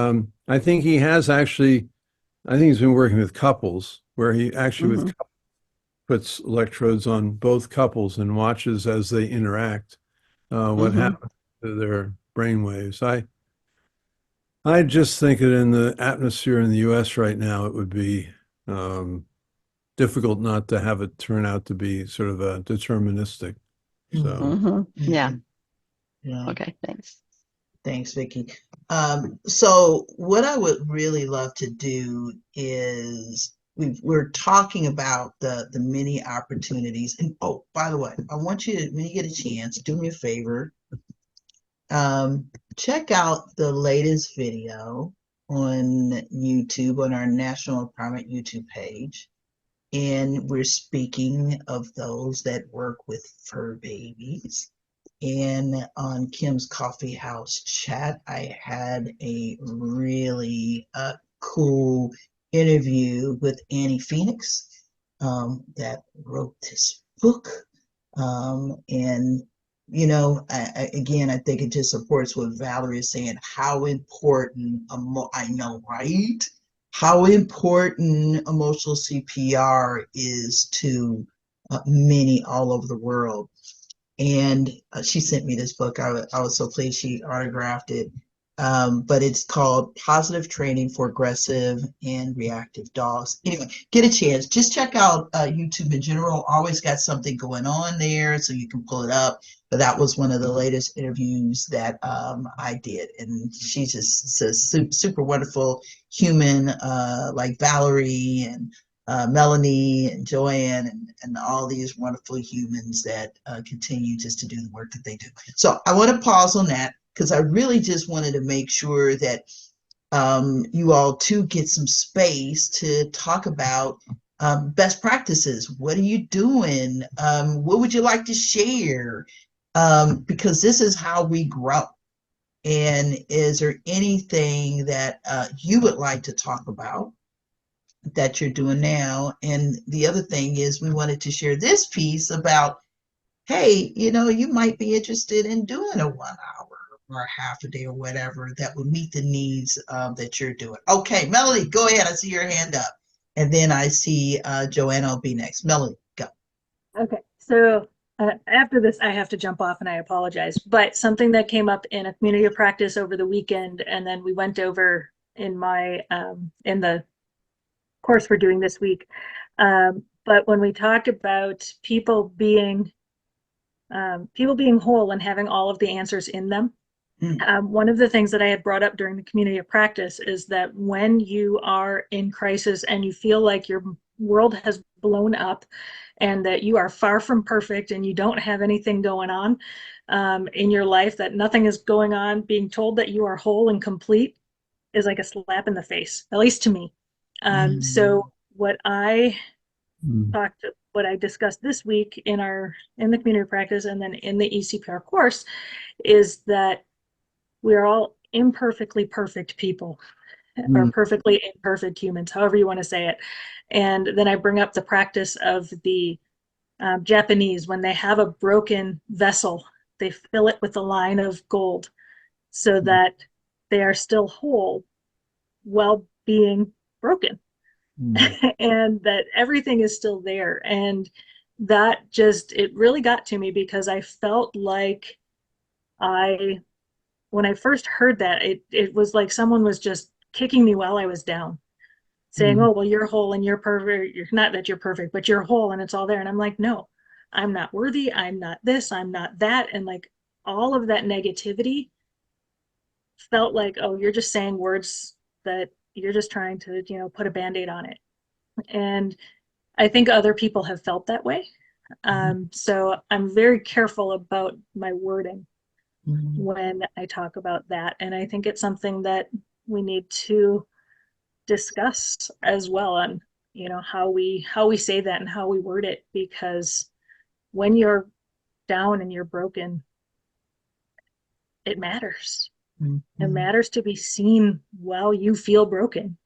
I think he has actually. I think he's been working with couples where he actually with couples puts electrodes on both couples and watches as they interact what happens to their brain waves. I just think that in the atmosphere in the U.S. right now, it would be difficult not to have it turn out to be sort of a deterministic. So, Yeah. Yeah. Okay, thanks. Thanks, Vicki. So what I would really love to do is we're talking about the many opportunities. And oh, by the way, I want you to, when you get a chance, do me a favor. Check out the latest video on YouTube on our National Empowerment YouTube page. And we're speaking of those that work with fur babies. And on Kim's Coffee House chat, I had a really cool interview with Annie Phoenix that wrote this book. And, you know, again, I think it just supports what Valerie is saying, how important, I know, right? How important emotional CPR is to many all over the world. And she sent me this book. I was so pleased she autographed it. But it's called Positive Training for Aggressive and Reactive Dogs. Anyway, get a chance. Just check out YouTube in general. Always got something going on there, so you can pull it up. But that was one of the latest interviews that I did. And she's just a super wonderful human like Valerie and Melanie and Joanne and all these wonderful humans that continue just to do the work that they do. So I want to pause on that because I really just wanted to make sure that you all too get some space to talk about best practices. What are you doing? What would you like to share? Because this is how we grow. And is there anything that you would like to talk about that you're doing now? And the other thing is we wanted to share this piece about, hey, you know, you might be interested in doing a 1 hour or a half a day or whatever that would meet the needs that you're doing. Okay, Melody, go ahead. I see your hand up. And then I see Joanna will be next. Melody, go. Okay, so after this, I have to jump off and I apologize. But something that came up in a community of practice over the weekend, and then we went over in my in the course we're doing this week. But when we talked about people being whole and having all of the answers in them, one of the things that I had brought up during the community of practice is that when you are in crisis and you feel like your world has blown up and that you are far from perfect and you don't have anything going on in your life, that nothing is going on, being told that you are whole and complete is like a slap in the face, at least to me. So what I discussed this week in the community of practice and then in the eCPR course is that we are all imperfectly perfect people or perfectly imperfect humans, however you want to say it. And then I bring up the practice of the Japanese. When they have a broken vessel, they fill it with a line of gold so that they are still whole while being broken. And that everything is still there. And that it really got to me because I felt like when I first heard that, it was like someone was just kicking me while I was down. saying, Mhm. oh, well, you're whole and you're perfect. You're not that you're perfect, but you're whole and it's all there. And I'm like, no, I'm not worthy. I'm not this. I'm not that. And like all of that negativity felt like, oh, you're just saying words that you're just trying to, put a band-aid on it. And I think other people have felt that way. So I'm very careful about my wording Mhm. when I talk about that. And I think it's something that we need to discuss as well on, how we say that and how we word it, because when you're down and you're broken, it matters. It Mhm. matters to be seen while you feel broken,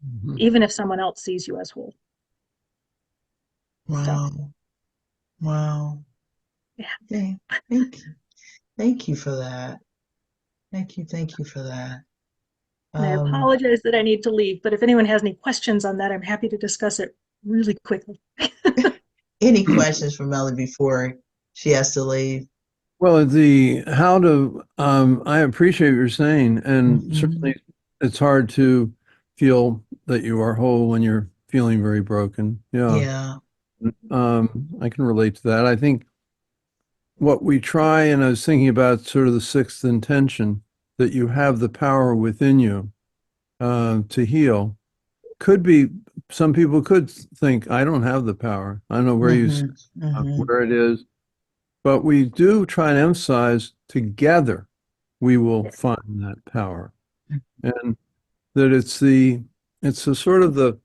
Mhm. even if someone else sees you as whole. So, Wow. Wow. yeah. Thank, thank you. Thank you for that. Thank you. Thank you for that. And I Um, apologize that I need to leave, but if anyone has any questions on that, I'm happy to discuss it really quickly. any questions for Melody before she has to leave? Well, I appreciate what you're saying, and Mhm. certainly it's hard to feel that you are whole when you're feeling very broken. Yeah. Yeah. I can relate to that. I think what we try, and I was thinking about sort of the sixth intention, that you have the power within you to heal. Could be, some people could think, I don't have the power. I don't know where Mhm. Mhm. where it is, but we do try and emphasize together we will find that power. And that it's a sort of the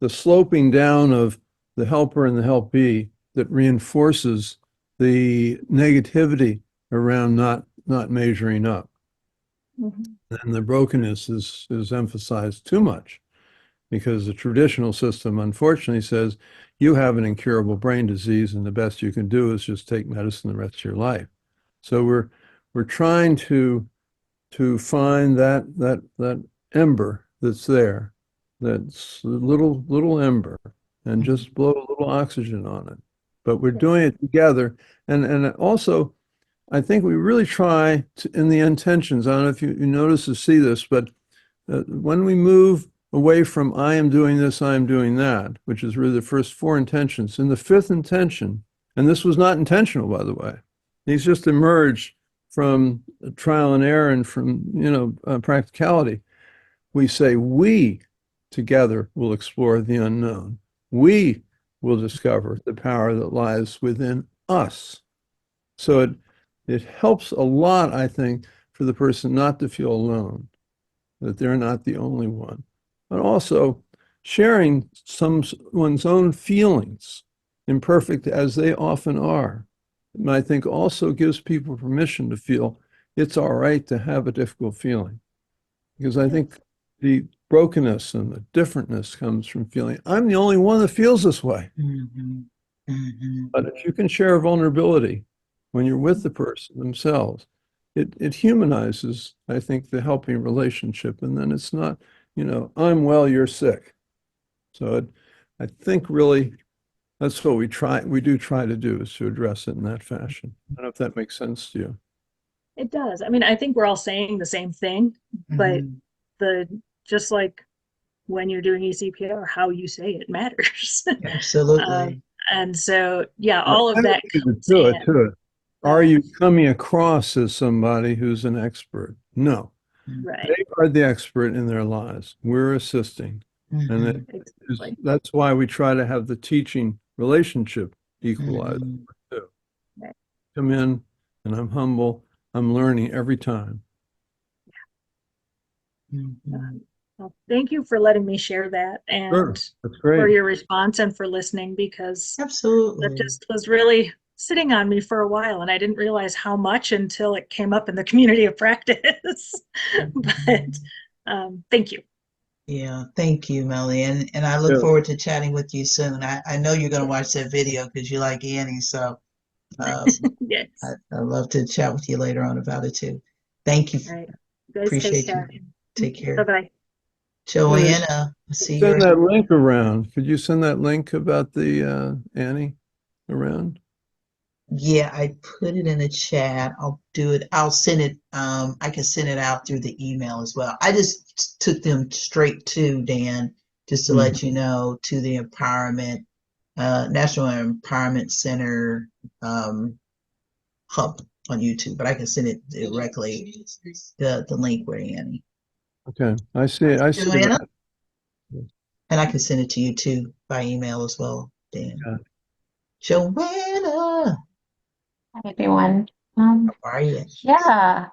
sloping down of the helper and the helpee that reinforces the negativity around not measuring up. Mhm. And the brokenness is emphasized too much because the traditional system unfortunately says you have an incurable brain disease and the best you can do is just take medicine the rest of your life. So we're trying to find that ember that's there, that's a little ember, and just blow a little oxygen on it. But we're doing it together, and also I think we really try to, in the intentions. I don't know if you notice or see this, but when we move away from I am doing this, I am doing that, which is really the first four intentions, in the fifth intention, and this was not intentional, by the way. These just emerged from trial and error and from practicality. We say we together will explore the unknown. We will discover the power that lies within us. So it helps a lot, I think, for the person not to feel alone, that they're not the only one, but also sharing someone's own feelings, imperfect as they often are, I think also gives people permission to feel it's all right to have a difficult feeling. Because I think the brokenness and the differentness comes from feeling I'm the only one that feels this way. Mhm. Mhm. But if you can share vulnerability when you're with the person themselves, it humanizes, I think, the helping relationship. And then it's not, I'm well, you're sick. So I think really that's what we do try to do is to address it in that fashion. I don't know if that makes sense to you. It does. I mean, I think we're all saying the same thing, but Mhm. the just like when you're doing eCPR, how you say it matters. um, Absolutely. and so, yeah, Right. all of And that attitude comes to it, in. too. Are So, you coming across as somebody who's an expert? No. right, They are the expert in their lives. We're assisting. And Mhm. exactly. that's why we try to have the teaching relationship equalized Mhm. too. Right. Come in and I'm humble. I'm learning every time. Mhm. Well, thank you for letting me share that and Sure. That's for great. your response and for listening, because that Absolutely. just was really sitting on me for a while, and I didn't realize how much until it came up in the community of practice. But Mhm. thank you. Yeah, thank you, Melly. And I look Yeah. forward to chatting with you soon. I know you're going to watch that video because you like Annie. So Yes. I'd love to chat with you later on about it too. Thank you. All right. You guys take Appreciate you. care. Take Bye care. bye. Annie, Joanna, I see you're. send that link around. Could you send that link about the Annie around? Yeah, I put it in the chat. I'll do it. I'll send it. I can send it out through the email as well. I just took them straight to Dan just to let you know, to the Empowerment, National Empowerment Center hub on YouTube, but I can send it directly, the link where Annie. Okay, I see. I see Joanna? that. And I can send it to you too by email as well, Dan. Yeah. Joanna, Hi, everyone. how are you? Yeah,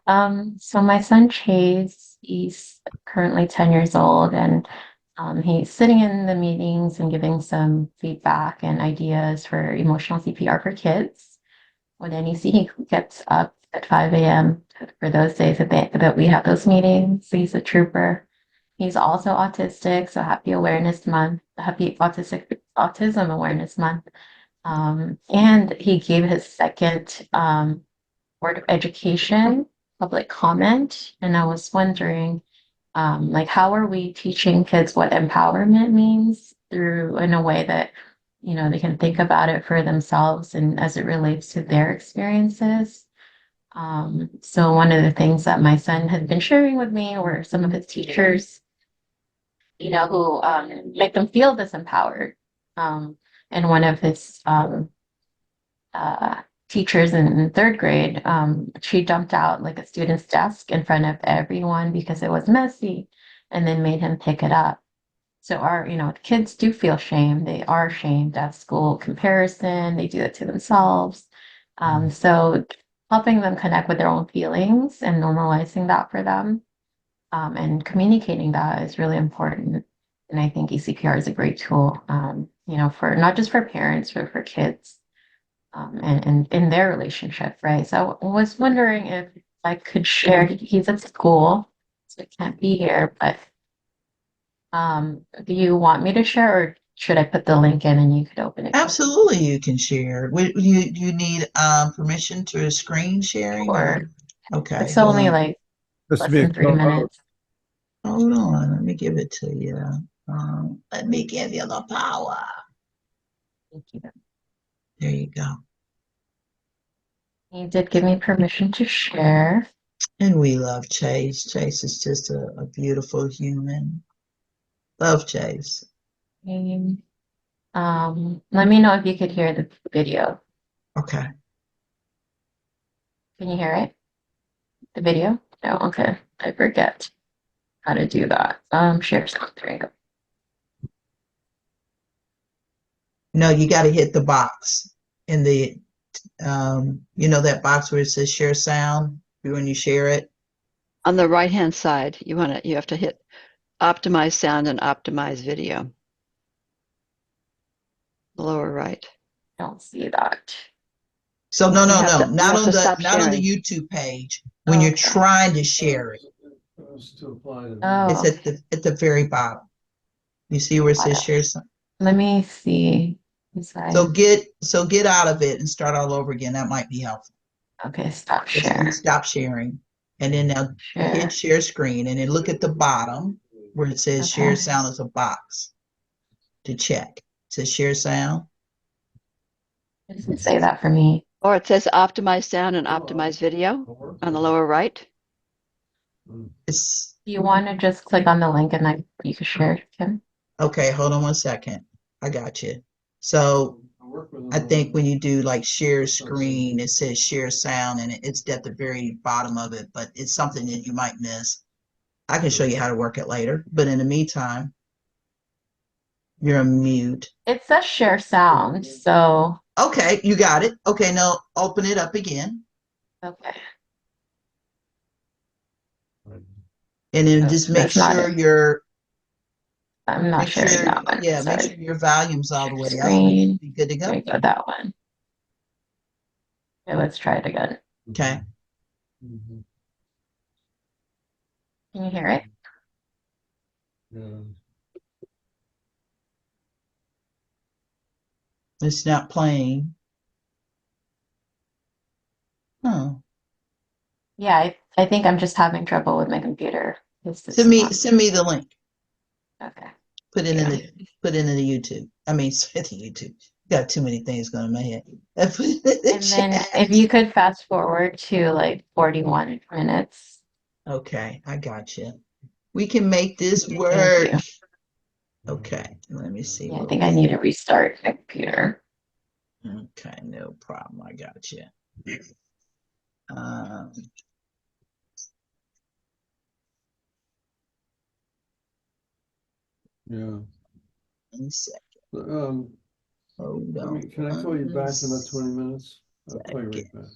so my son Chase, he's currently 10 years old, and he's sitting in the meetings and giving some feedback and ideas for emotional CPR for kids. When NEC, he gets up at 5 a.m. for those days that we have those meetings. So he's a trooper. He's also autistic, so Happy Awareness Month, Happy Autism Awareness Month. And he gave his second Board of Education public comment, and I was wondering, like, how are we teaching kids what empowerment means through in a way that, they can think about it for themselves and as it relates to their experiences. So one of the things that my son had been sharing with me were some of his teachers, who make them feel disempowered. And one of his uh, teachers in third grade, she dumped out like a student's desk in front of everyone because it was messy, and then made him pick it up. So kids do feel shame. They are shamed at school comparison. They do it to themselves. So helping them connect with their own feelings and normalizing that for them, and communicating that is really important. And I think eCPR is a great tool, for not just for parents, but for kids, and in their relationship, right? So I was wondering if I could share. He's at school, so he can't be here, but do you want me to share, or should I put the link in and you could open it? Absolutely, you can share. You need permission to screen sharing, or okay? It's only like Has to less be a than 3 co-host. minutes. Hold on, let me give it to you. Let me give you the power. Thank you. There you go. He did give me permission to share. And we love Chase. Chase is just a beautiful human. Love Chase. Let me know if you could hear the video. Okay. Can you hear it? The video? No, okay. I forget how to do that. Share sound. There you go. No, you got to hit the box in the, that box where it says share sound when you share it. On the right-hand side, you have to hit optimize sound and optimize video. Lower right. Don't see that. So no, You have to not on sharing. the YouTube page. When you're trying to share it, it's at the very bottom. You see where it says share sound? Let me see. So get out of it and start all over again. That might be helpful. Okay, stop share. Stop sharing. And then now hit share screen, and then look at the bottom where it says share sound as a box to check. It says share sound. It doesn't say that for me. Or it says optimize sound and optimize video on the lower right. Do you want to just click on the link and you can share it, Kim? Okay, hold on one second. I got you. So I think when you do like share screen, it says share sound, and it's at the very bottom of it, but it's something that you might miss. I can show you how to work it later, but in the meantime, you're on mute. It says share sound, so. Okay, you got it. Okay, now open it up again. Okay. And then just make sure you're. I'm not sharing that one. Yeah, make sure your volume's all the way Screen. up. Be good to go. There you go, that one. Okay, let's try it again. Okay. Can you hear it? It's not playing. Oh. Yeah, I think I'm just having trouble with my computer. Send me the link. Okay. Put it in the YouTube. I mean, the YouTube. Got too many things going in my head. And then if you could fast forward to like 41 minutes. Okay, I got you. We can make this work. Okay, let me see. Yeah, I what think I need to restart my computer. Okay, no problem. I got you. Um, Yeah. 1 second. Hold Can I call you on. back in about 20 minutes? I'll call you right Second. back.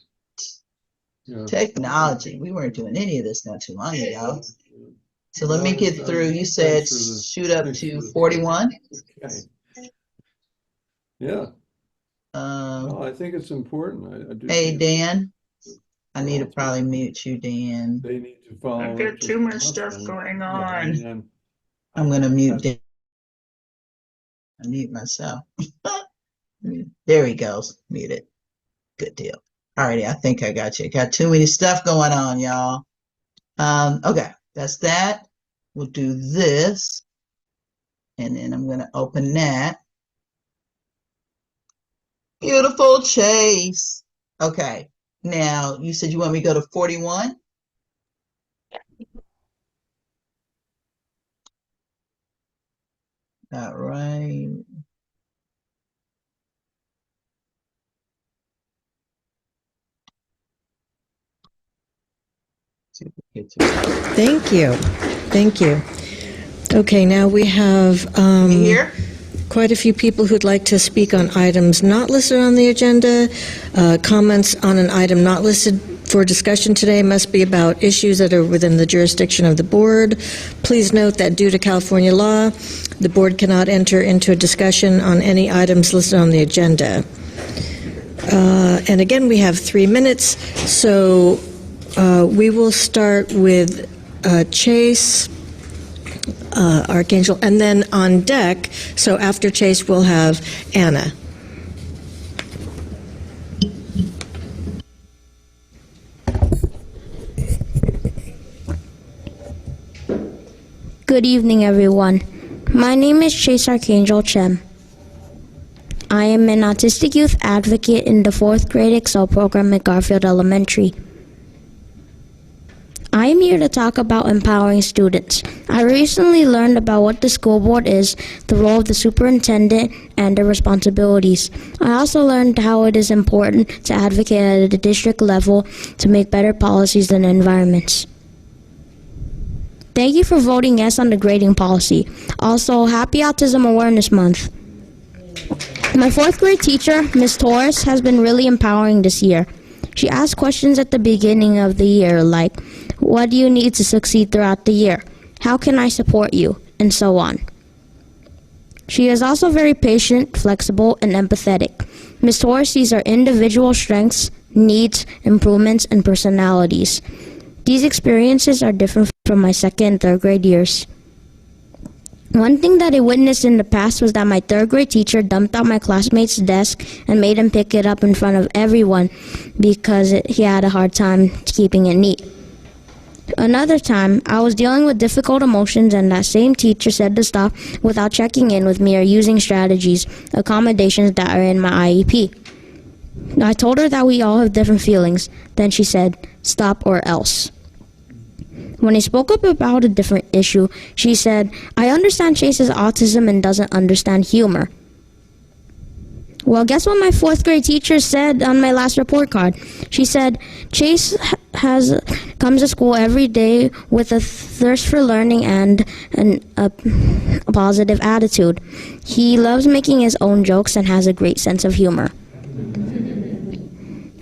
Yeah. Technology. We weren't doing any of this not too long ago. So let me Well, get through. You said shoot up thanks for to the 41. Okay. Yeah. No, I think it's important. I do Hey, think it's, Dan. I need to well, probably mute you, Dan. they need to follow I've it got just too as much much stuff then. going Yeah, on. and I'm going to mute that's- Dan. I mute myself. There he goes. Muted. Good deal. Alrighty, I think I got you. Got too many stuff going on, y'all. Okay, that's that. We'll do this. And then I'm gonna open that. Beautiful Chase. Okay. Now you said you want me to go to 41? All right. Thank you. Thank you. Okay, now we have You here? quite a few people who'd like to speak on items not listed on the agenda. Comments on an item not listed for discussion today must be about issues that are within the jurisdiction of the board. Please note that due to California law, the board cannot enter into a discussion on any items listed on the agenda. And again, we have 3 minutes, so we will start with Chase, Archangel, and then on deck, so after Chase, we'll have Anna. Good evening, everyone. My name is Chase Archangel Chem. I am an autistic youth advocate in the 4th grade Excel program at Garfield Elementary. I am here to talk about empowering students. I recently learned about what the school board is, the role of the superintendent, and their responsibilities. I also learned how it is important to advocate at the district level to make better policies and environments. Thank you for voting yes on the grading policy. Also, Happy Autism Awareness Month. My 4th grade teacher, Ms. Torres, has been really empowering this year. She asked questions at the beginning of the year like, what do you need to succeed throughout the year? How can I support you? And so on. She is also very patient, flexible, and empathetic. Ms. Torres sees our individual strengths, needs, improvements, and personalities. These experiences are different from my 2nd and 3rd grade years. One thing that I witnessed in the past was that my 3rd grade teacher dumped out my classmate's desk and made him pick it up in front of everyone because he had a hard time keeping it neat. Another time, I was dealing with difficult emotions and that same teacher said to stop without checking in with me or using strategies, accommodations that are in my IEP. I told her that we all have different feelings. Then she said, stop or else. When I spoke up about a different issue, she said, I understand Chase's autism and doesn't understand humor. Well, guess what my 4th grade teacher said on my last report card? She said, Chase comes to school every day with a thirst for learning and a positive attitude. He loves making his own jokes and has a great sense of humor.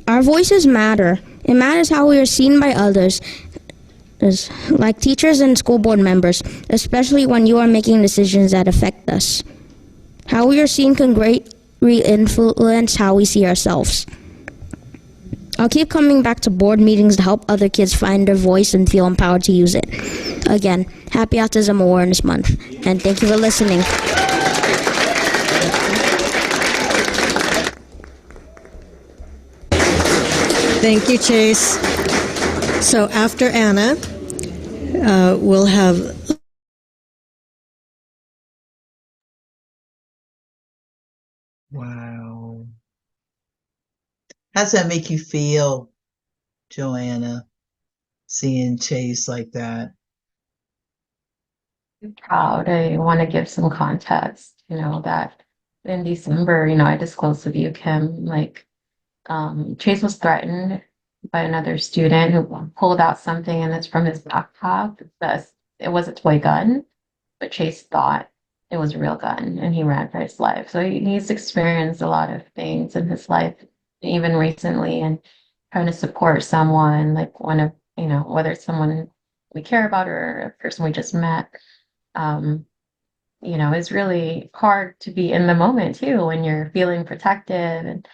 Our voices matter. It matters how we are seen by others, like teachers and school board members, especially when you are making decisions that affect us. How we are seen can greatly influence how we see ourselves. I'll keep coming back to board meetings to help other kids find their voice and feel empowered to use it. Again, Happy Autism Awareness Month, and thank you for listening. Thank you, Chase. So after Anna, we'll have Wow. How's that make you feel, Joanna, seeing Chase like that? proud. I want to give some context, that in December, I disclosed to View Kim, like, Chase was threatened by another student who pulled out something and it's from his backpack. It was a toy gun, but Chase thought it was a real gun and he ran for his life. So he's experienced a lot of things in his life, even recently, and trying to support someone like whether it's someone we care about or a person we just met, um, it's really hard to be in the moment too when you're feeling protected. And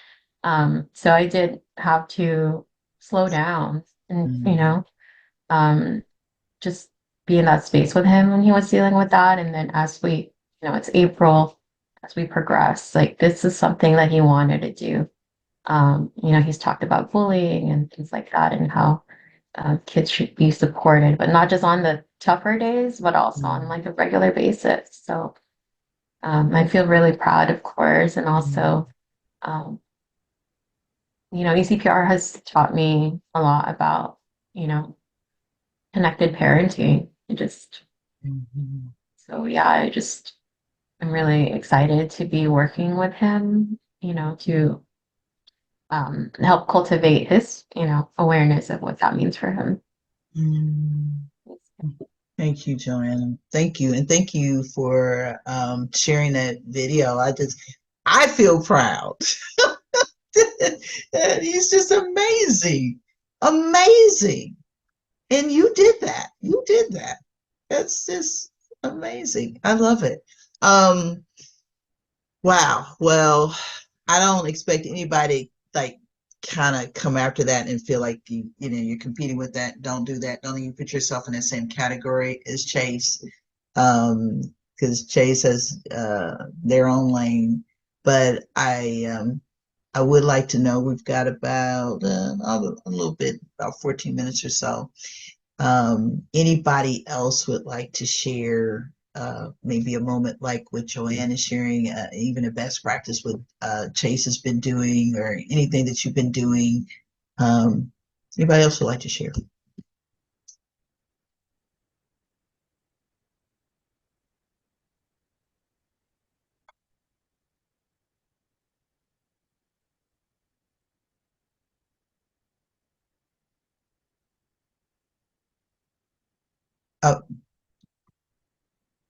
so I did have to slow down and, um, just be in that space with him when he was dealing with that. And then it's April, as we progress, like this is something that he wanted to do. He's talked about bullying and things like that and how kids should be supported, but not just on the tougher days, but also on like a regular basis. So I feel really proud, of course, and also, um, eCPR has taught me a lot about, connected parenting. So yeah, I'm really excited to be working with him, to help cultivate his, awareness of what that means for him. Thank you, Joanna. Thank you. And thank you for sharing that video. I feel proud. He's just amazing. Amazing. And you did that. You did that. That's just amazing. I love it. Wow. Well, I don't expect anybody like kind of come after that and feel like you're competing with that. Don't do that. Don't even put yourself in the same category as Chase. Because Chase has their own lane. But I would like to know, we've got about a little bit, about 14 minutes or so. Anybody else would like to share maybe a moment like what Joanne is sharing, even a best practice what Chase has been doing, or anything that you've been doing? Anybody else would like to share? Oh,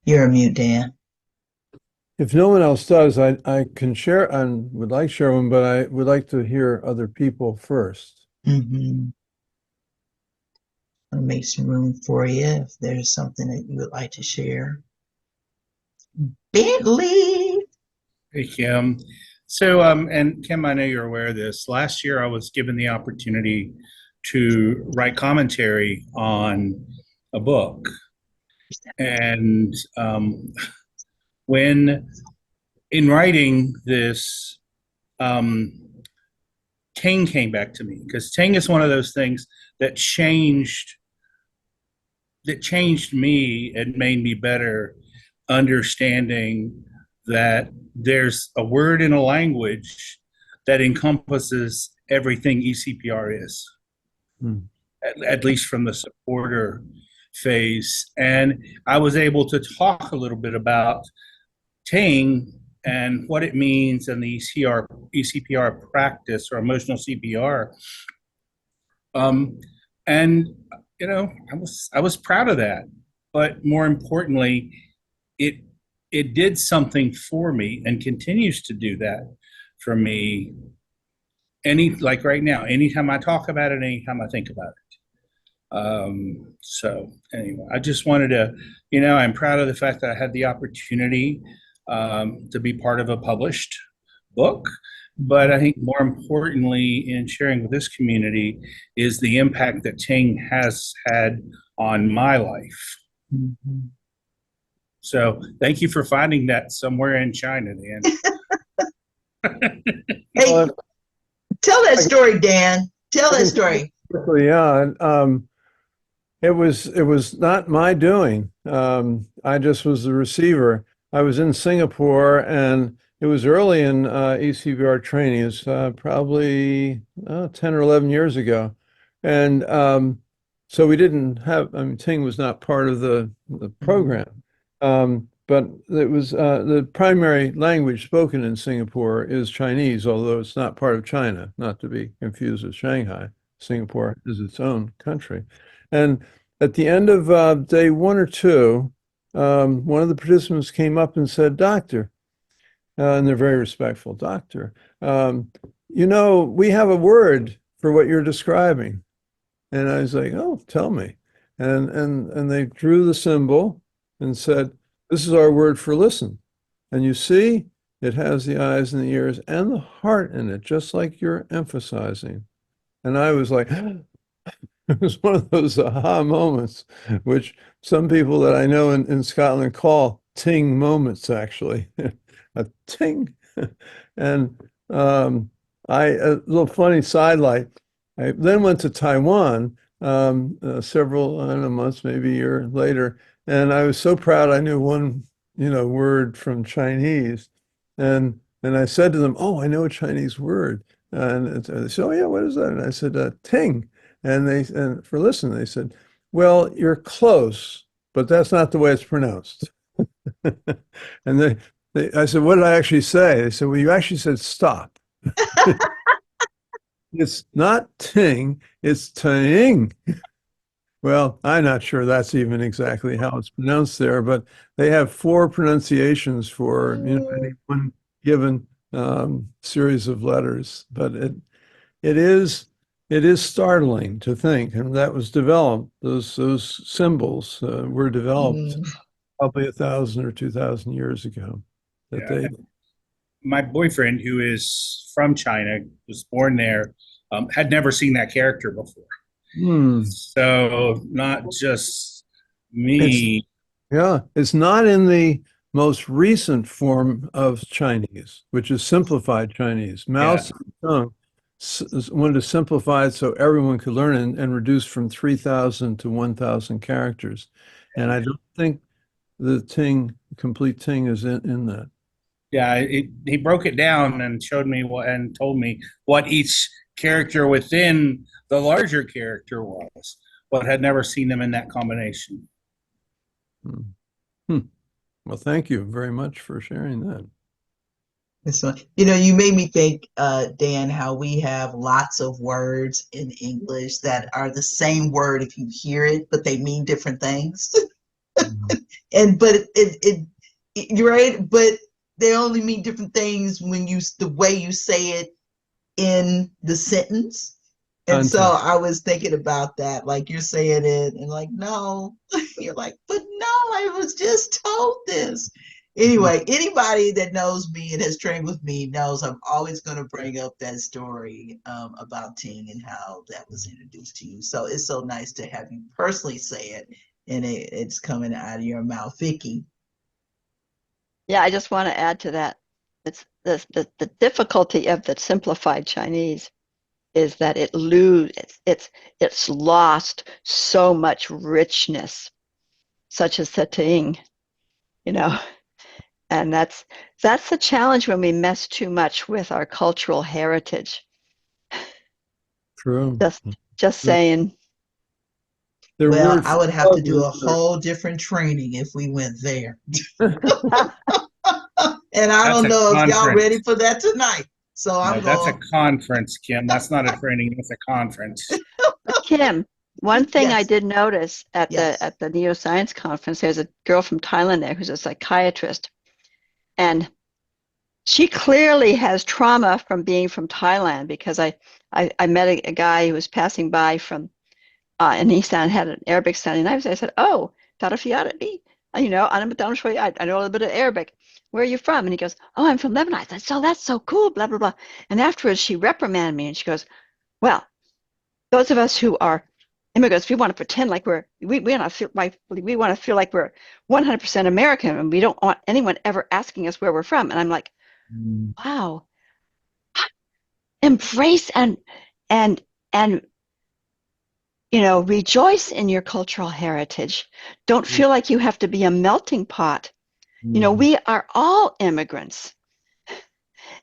you're on mute, Dan. If no one else does, I can share and would like to share one, but I would like to hear other people first. I'll make some room for you if there's something that you would like to share. Bentley. Hey, Kim. So, and Kim, I know you're aware of this. Last year, I was given the opportunity to write commentary on a book. And when in writing this, Ting came back to me, because Ting is one of those things that changed me and made me better understanding that there's a word in a language that encompasses everything eCPR is, at least from the supporter phase. And I was able to talk a little bit about Ting and what it means and the eCPR practice, or emotional CPR. And I was proud of that. But more importantly, it did something for me and continues to do that for me. Like right now, anytime I talk about it, anytime I think about it. So anyway, I just wanted to, I'm proud of the fact that I had the opportunity to be part of a published book. But I think more importantly, in sharing with this community, is the impact that Ting has had on my life. So thank you for finding that somewhere in China, Dan. Hey, tell that story, Dan. Tell that story. Yeah, it was not my doing. I just was the receiver. I was in Singapore, and it was early in eCPR training. It was probably 10 or 11 years ago. And so we didn't have, Ting was not part of the program. But it was the primary language spoken in Singapore is Chinese, although it's not part of China, not to be confused with Shanghai. Singapore is its own country. And at the end of day 1 or 2, one of the participants came up and said, "Doctor," and they're very respectful, "Doctor, we have a word for what you're describing." And I was like, "Oh, tell me." And they drew the symbol and said, "This is our word for listen. And you see, it has the eyes and the ears and the heart in it, just like you're emphasizing." And I was like, it was one of those aha moments, which some people that I know in Scotland call ting moments, actually. A ting. And a little funny sidelight. I then went to Taiwan several, I don't know, months, maybe a year later, and I was so proud I knew one, word from Chinese, and I said to them, "Oh, I know a Chinese word," and they said, "Oh yeah, what is that?" And I said, "Ting," and for listen, they said, "Well, you're close, but that's not the way it's pronounced." And I said, "What did I actually say?" They said, "Well, you actually said stop." It's not ting, it's ting. Well, I'm not sure that's even exactly how it's pronounced there, but they have 4 pronunciations for any one given series of letters. But it is startling to think, and that was developed. Those symbols were developed Mm. probably 1,000 or 2,000 years ago. That Yeah. My boyfriend, who is from China, was born there, had never seen that character before. Hmm. So not just It's me. Yeah, it's not in the most recent form of Chinese, which is simplified Chinese. Mao Yeah. Zedong wanted to simplify it so everyone could learn it and reduce from 3,000 to 1,000 characters. And I don't think the complete Ting is in that. Yeah, he broke it down and showed me and told me what each character within the larger character was, but had never seen them in that combination. Hmm. Hmm. Well, thank you very much for sharing that. So, you made me think, Dan, how we have lots of words in English that are the same word if you hear it, but they mean different things. And but you're right, but they only mean different things when the way you say it in the sentence. And so Content. I was thinking about that, like you're saying it, and like, no, you're like, but no, I was just told this. Anyway, anybody that knows me and has trained with me knows I'm always going to bring up that story about Ting and how that was introduced to you. So it's so nice to have you personally say it, and it's coming out of your mouth, Vicky. Yeah, I just want to add to that. It's the difficulty of the simplified Chinese is that it's lost so much richness, such as the Ting, you know, and that's the challenge when we mess too much with our cultural heritage. True. Just saying. Their Well, word I for would have to love do a is whole different training if we went there. And I That's don't a know if y'all ready conference. for that tonight. So No, I'm that's a going, conference, Kim. That's not a training. That's a conference. But Kim, one thing I yes, did notice at the yes. neuroscience conference, there's a girl from Thailand there who's a psychiatrist, and she clearly has trauma from being from Thailand because I met a guy who was passing by from and he had an Arabic sounding name. So I said, "Oh, Tarafiati, I know a little bit of Arabic. Where are you from?" And he goes, "Oh, I'm from Lebanon." I said, "So that's so cool, blah blah blah." And afterwards, she reprimanded me and she goes, "Well, those of us who are immigrants, we want to pretend like we want to feel like we're 100% American, and we don't want anyone ever asking us where we're from." And I'm like, wow, embrace and and rejoice in your cultural heritage. Don't feel like you have to be a melting pot. We are all immigrants.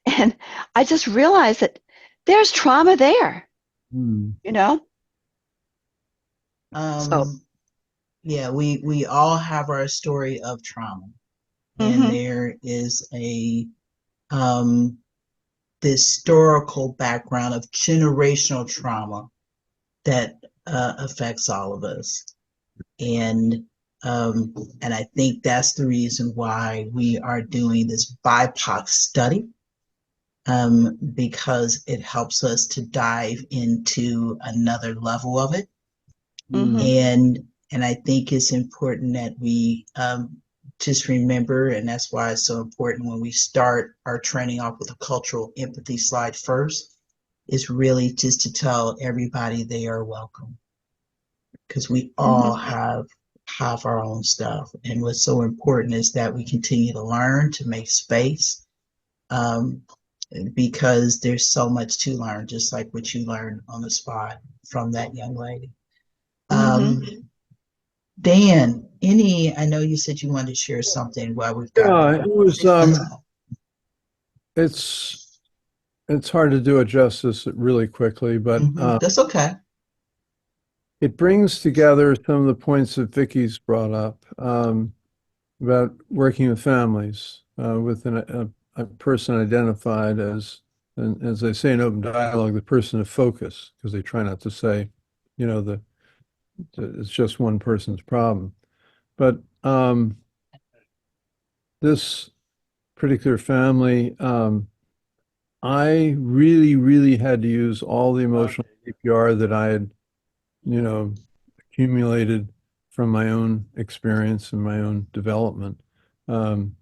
And I just realized that there's trauma there, you know? So Um, Yeah, we all have our story of trauma, and Mm-hmm. there is a um the historical background of generational trauma that affects all of us. And and I think that's the reason why we are doing this BIPOC study, because it helps us to dive into another level of it. Mm-hmm. And I think it's important that we just remember, and that's why it's so important when we start our training off with a cultural empathy slide first, is really just to tell everybody they are welcome, because we all Mm-hmm. have our own stuff. And what's so important is that we continue to learn, to make space, um, because there's so much to learn, just like what you learned on the spot from that young lady. Mm-hmm. Um, Dan, I know you said you wanted to share something while we've got. Yeah, it was, it's, it's hard to do it justice really quickly, but That's okay. it brings together some of the points that Vicky's brought up about working with families, with a person identified as, and as they say in open dialogue, the person of focus, because they try not to say, you know, it's just one person's problem. But this particular family, I really, really had to use all the emotional CPR that I had, you know, accumulated from my own experience and my own development. Um,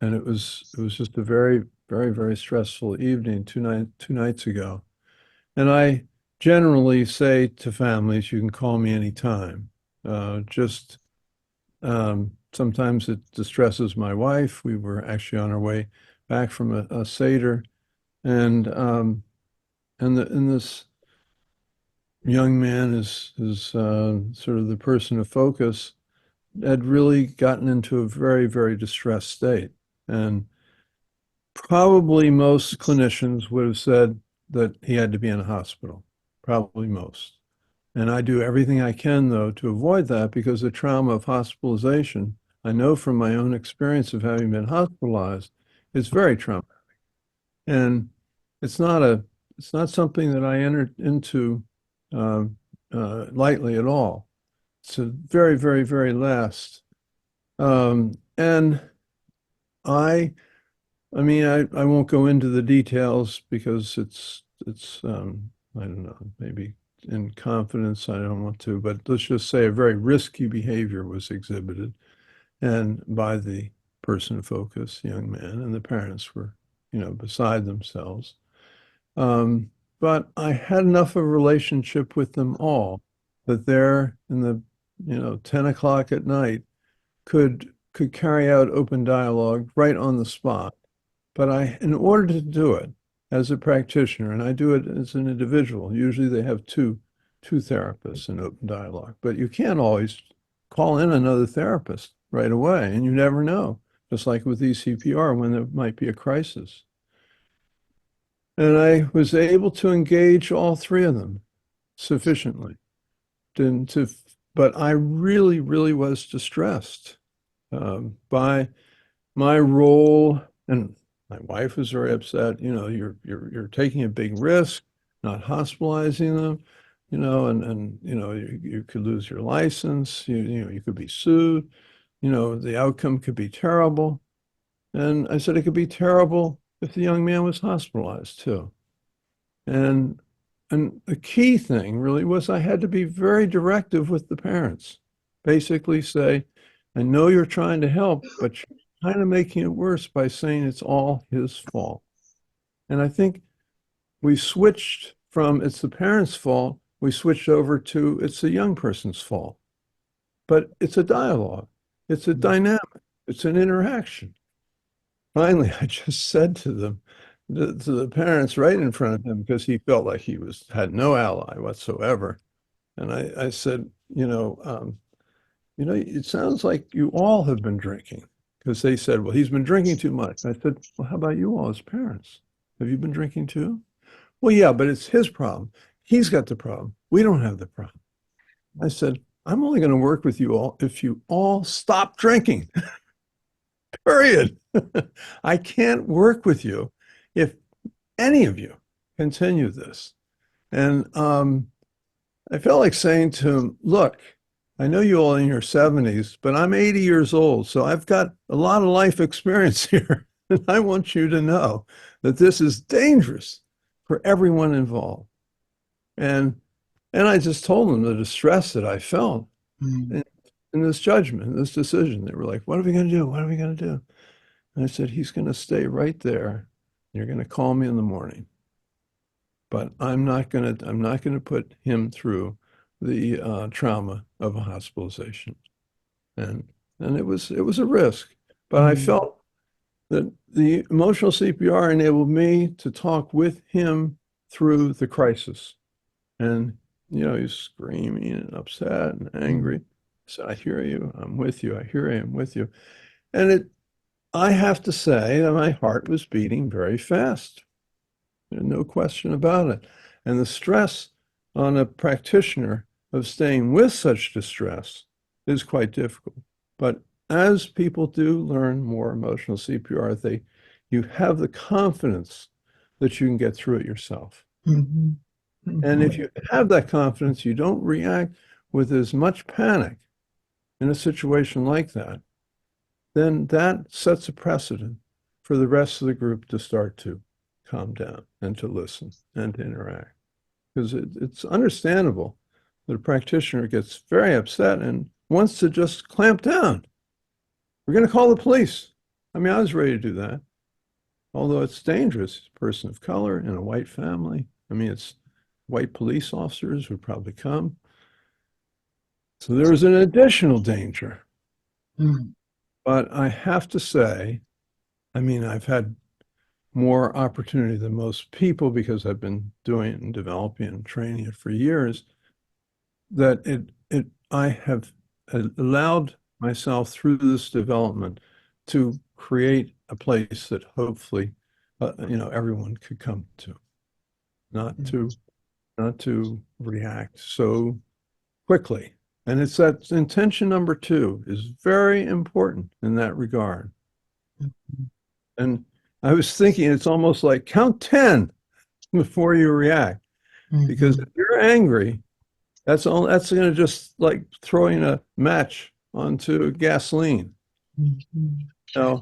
and it was just a very, very, very stressful evening two nights ago. And I generally say to families, you can call me anytime. Just sometimes it distresses my wife. We were actually on our way back from a Seder, and and this young man is sort of the person of focus, had really gotten into a very, very distressed state. And probably most clinicians would have said that he had to be in a hospital, probably most. And I do everything I can, though, to avoid that, because the trauma of hospitalization, I know from my own experience of having been hospitalized, is very traumatic. And it's not a, it's not something that I entered into uh, lightly at all. It's a very, very, very last. And I, I mean, I won't go into the details because it's I don't know, maybe in confidence I don't want to, but let's just say a very risky behavior was exhibited, and by the person of focus, young man, and the parents were, beside themselves. But I had enough of a relationship with them all that there in the, 10 o'clock at night could carry out open dialogue right on the spot. But in order to do it as a practitioner, and I do it as an individual, usually they have two therapists in open dialogue, but you can't always call in another therapist right away, and you never know, just like with eCPR when there might be a crisis. And I was able to engage all three of them sufficiently. But I really, really was distressed by my role, and my wife was very upset. You're taking a big risk, not hospitalizing them, and you could lose your license. You could be sued. The outcome could be terrible. And I said it could be terrible if the young man was hospitalized too. And and the key thing really was I had to be very directive with the parents. Basically say, I know you're trying to help, but you're kind of making it worse by saying it's all his fault. And I think we switched from it's the parents' fault, we switched over to it's the young person's fault. But it's a dialogue, it's a dynamic, it's an interaction. Finally, I just said to them, to the parents right in front of him, because he felt like he had no ally whatsoever. And I said, it sounds like you all have been drinking. Because they said, well, he's been drinking too much. I said, well, how about you all as parents? Have you been drinking too? Well, yeah, but it's his problem. He's got the problem. We don't have the problem. I said, I'm only going to work with you all if you all stop drinking. Period. I can't work with you if any of you continue this. And I felt like saying to him, look, I know you all in your 70s, but I'm 80 years old, so I've got a lot of life experience here. And I want you to know that this is dangerous for everyone involved. And I just told them the distress that I felt in this judgment, this decision. They were like, what are we going to do? What are we going to do? And I said, he's going to stay right there. You're going to call me in the morning. But I'm not going to put him through the trauma of a hospitalization. And it was a risk. But I felt that the emotional CPR enabled me to talk with him through the crisis. And, he's screaming and upset and angry. I said, I hear you. I'm with you. I hear you. I'm with you. And I have to say that my heart was beating very fast. There's no question about it. And the stress on a practitioner of staying with such distress is quite difficult. But as people do learn more emotional CPR, you have the confidence that you can get through it yourself. Mm-hmm. Mm-hmm. And if you have that confidence, you don't react with as much panic in a situation like that, then that sets a precedent for the rest of the group to start to calm down and to listen and to interact. Because it's understandable that a practitioner gets very upset and wants to just clamp down. We're going to call the police. I mean, I was ready to do that. Although it's dangerous, a person of color in a white family. I mean, it's white police officers would probably come. So there was an additional danger. But I have to say, I mean, I've had more opportunity than most people because I've been doing it and developing and training it for years, that I have allowed myself through this development to create a place that hopefully, everyone could come to, not to react so quickly. And it's that intention number 2 is very important in that regard. And I was thinking it's almost like count 10 before you react. Because if you're angry, that's going to just like throwing a match onto gasoline. So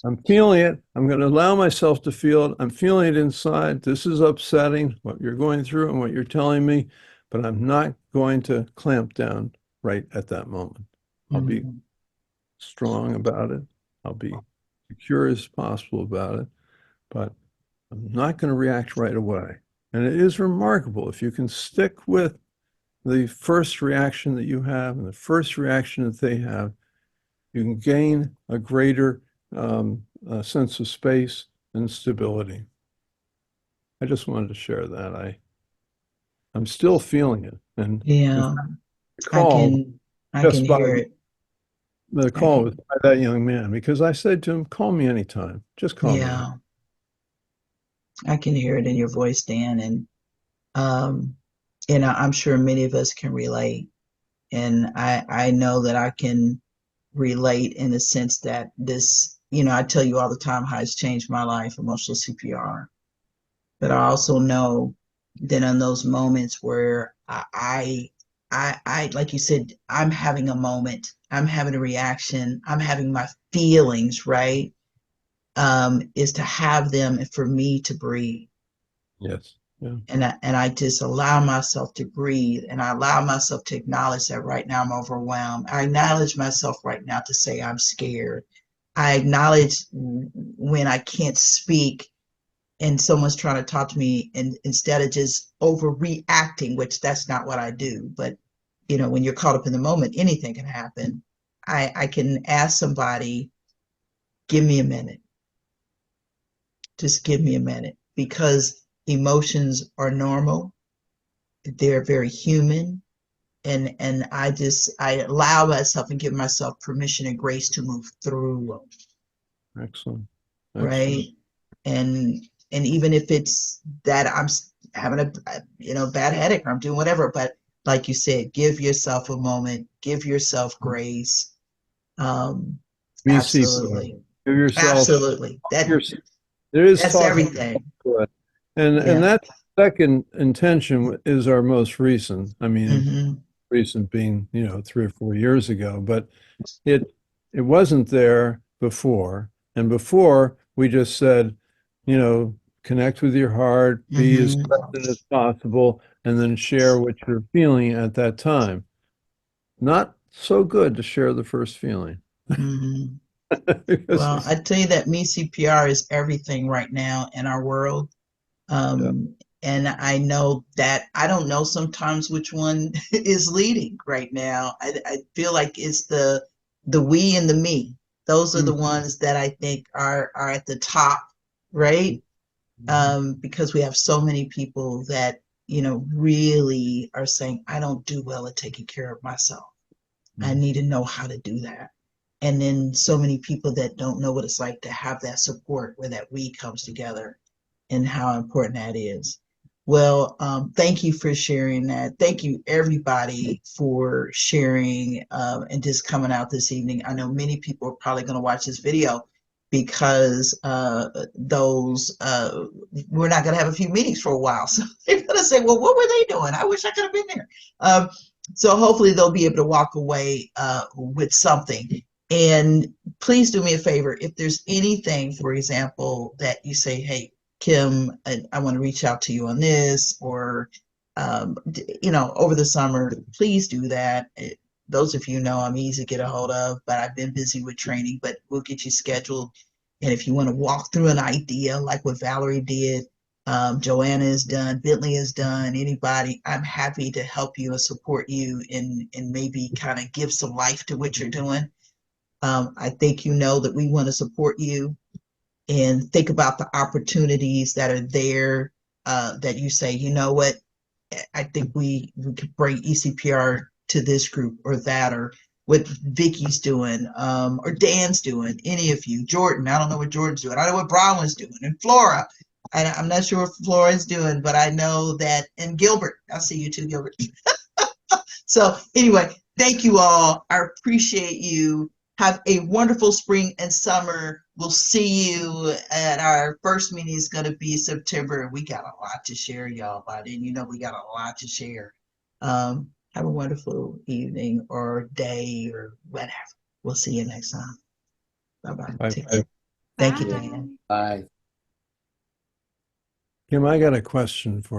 I'm feeling it. I'm going to allow myself to feel it. I'm feeling it inside. This is upsetting, what you're going through and what you're telling me, but I'm not going to clamp down right at that moment. I'll be strong about it. I'll be secure as possible about it, but I'm not going to react right away. And it is remarkable if you can stick with the first reaction that you have and the first reaction that they have, you can gain a greater sense of space and stability. I just wanted to share that. I'm still feeling it. And Yeah, the call, I can hear it. the call was by that young man, because I said to him, call me anytime. Just call me. Yeah, I can hear it in your voice, Dan. And I'm sure many of us can relate. And I know that I can relate in the sense that this, I tell you all the time how it's changed my life, emotional CPR. But I also know that in those moments where I like you said, I'm having a moment, I'm having a reaction, I'm having my feelings, right? Is to have them and for me to breathe. Yes. Yeah. And I just allow myself to breathe, and I allow myself to acknowledge that right now I'm overwhelmed. I acknowledge myself right now to say I'm scared. I acknowledge when I can't speak and someone's trying to talk to me, and instead of just overreacting, which that's not what I do, but when you're caught up in the moment, anything can happen. I can ask somebody, give me a minute. Just give me a minute, because emotions are normal. They're very human. And I allow myself and give myself permission and grace to move through them. Excellent. Right. And even if it's that I'm having a bad headache or I'm doing whatever, but like you said, give yourself a moment, give yourself grace. Be Absolutely. Give yourself, Absolutely. there is That's talking everything. to it. And Yeah. that second intention is our most recent. I mean, Hmm. recent being, 3 or 4 years ago, but it wasn't there before. And before we just said, connect with your heart, be as Hmm. present as possible, and then share what you're feeling at that time. Not so good to share the first feeling. Hmm. Because, Well, I tell you that me CPR is everything right now in our world. yeah. And I know that I don't know sometimes which one is leading right now. I feel like it's the we and the me. Those are the ones that I think are at the top, right? Because we have so many people that, really are saying, I don't do well at taking care of myself. I need to know how to do that. And then so many people that don't know what it's like to have that support where that we comes together and how important that is. Well, thank you for sharing that. Thank you, everybody, for sharing and just coming out this evening. I know many people are probably going to watch this video because we're not going to have a few meetings for a while. So they're going to say, well, what were they doing? I wish I could have been there. So hopefully they'll be able to walk away with something. And please do me a favor. If there's anything, for example, that you say, hey, Kim, I want to reach out to you on this, or, over the summer, please do that. Those of you know I'm easy to get a hold of, but I've been busy with training, but we'll get you scheduled. And if you want to walk through an idea like what Valerie did, Joanna has done, Bentley has done, anybody, I'm happy to help you and support you and maybe kind of give some life to what you're doing. I think you know that we want to support you and think about the opportunities that are there that you say, you know what, I think we could bring eCPR to this group or that, or what Vicky's doing, or Dan's doing, any of you, Jordan, I don't know what Jordan's doing. I know what Bronwyn's doing, and Flora. I'm not sure what Flora's doing, but I know that, and Gilbert, I see you too, Gilbert. So anyway, thank you all. I appreciate you. Have a wonderful spring and summer. We'll see you at our first meeting is going to be September. We got a lot to share, y'all. By then, we got a lot to share. Have a wonderful evening or day or whatever. We'll see you next time. Bye-bye. Take care. Thank you, Bye. Dan. Bye. Kim, I got a question for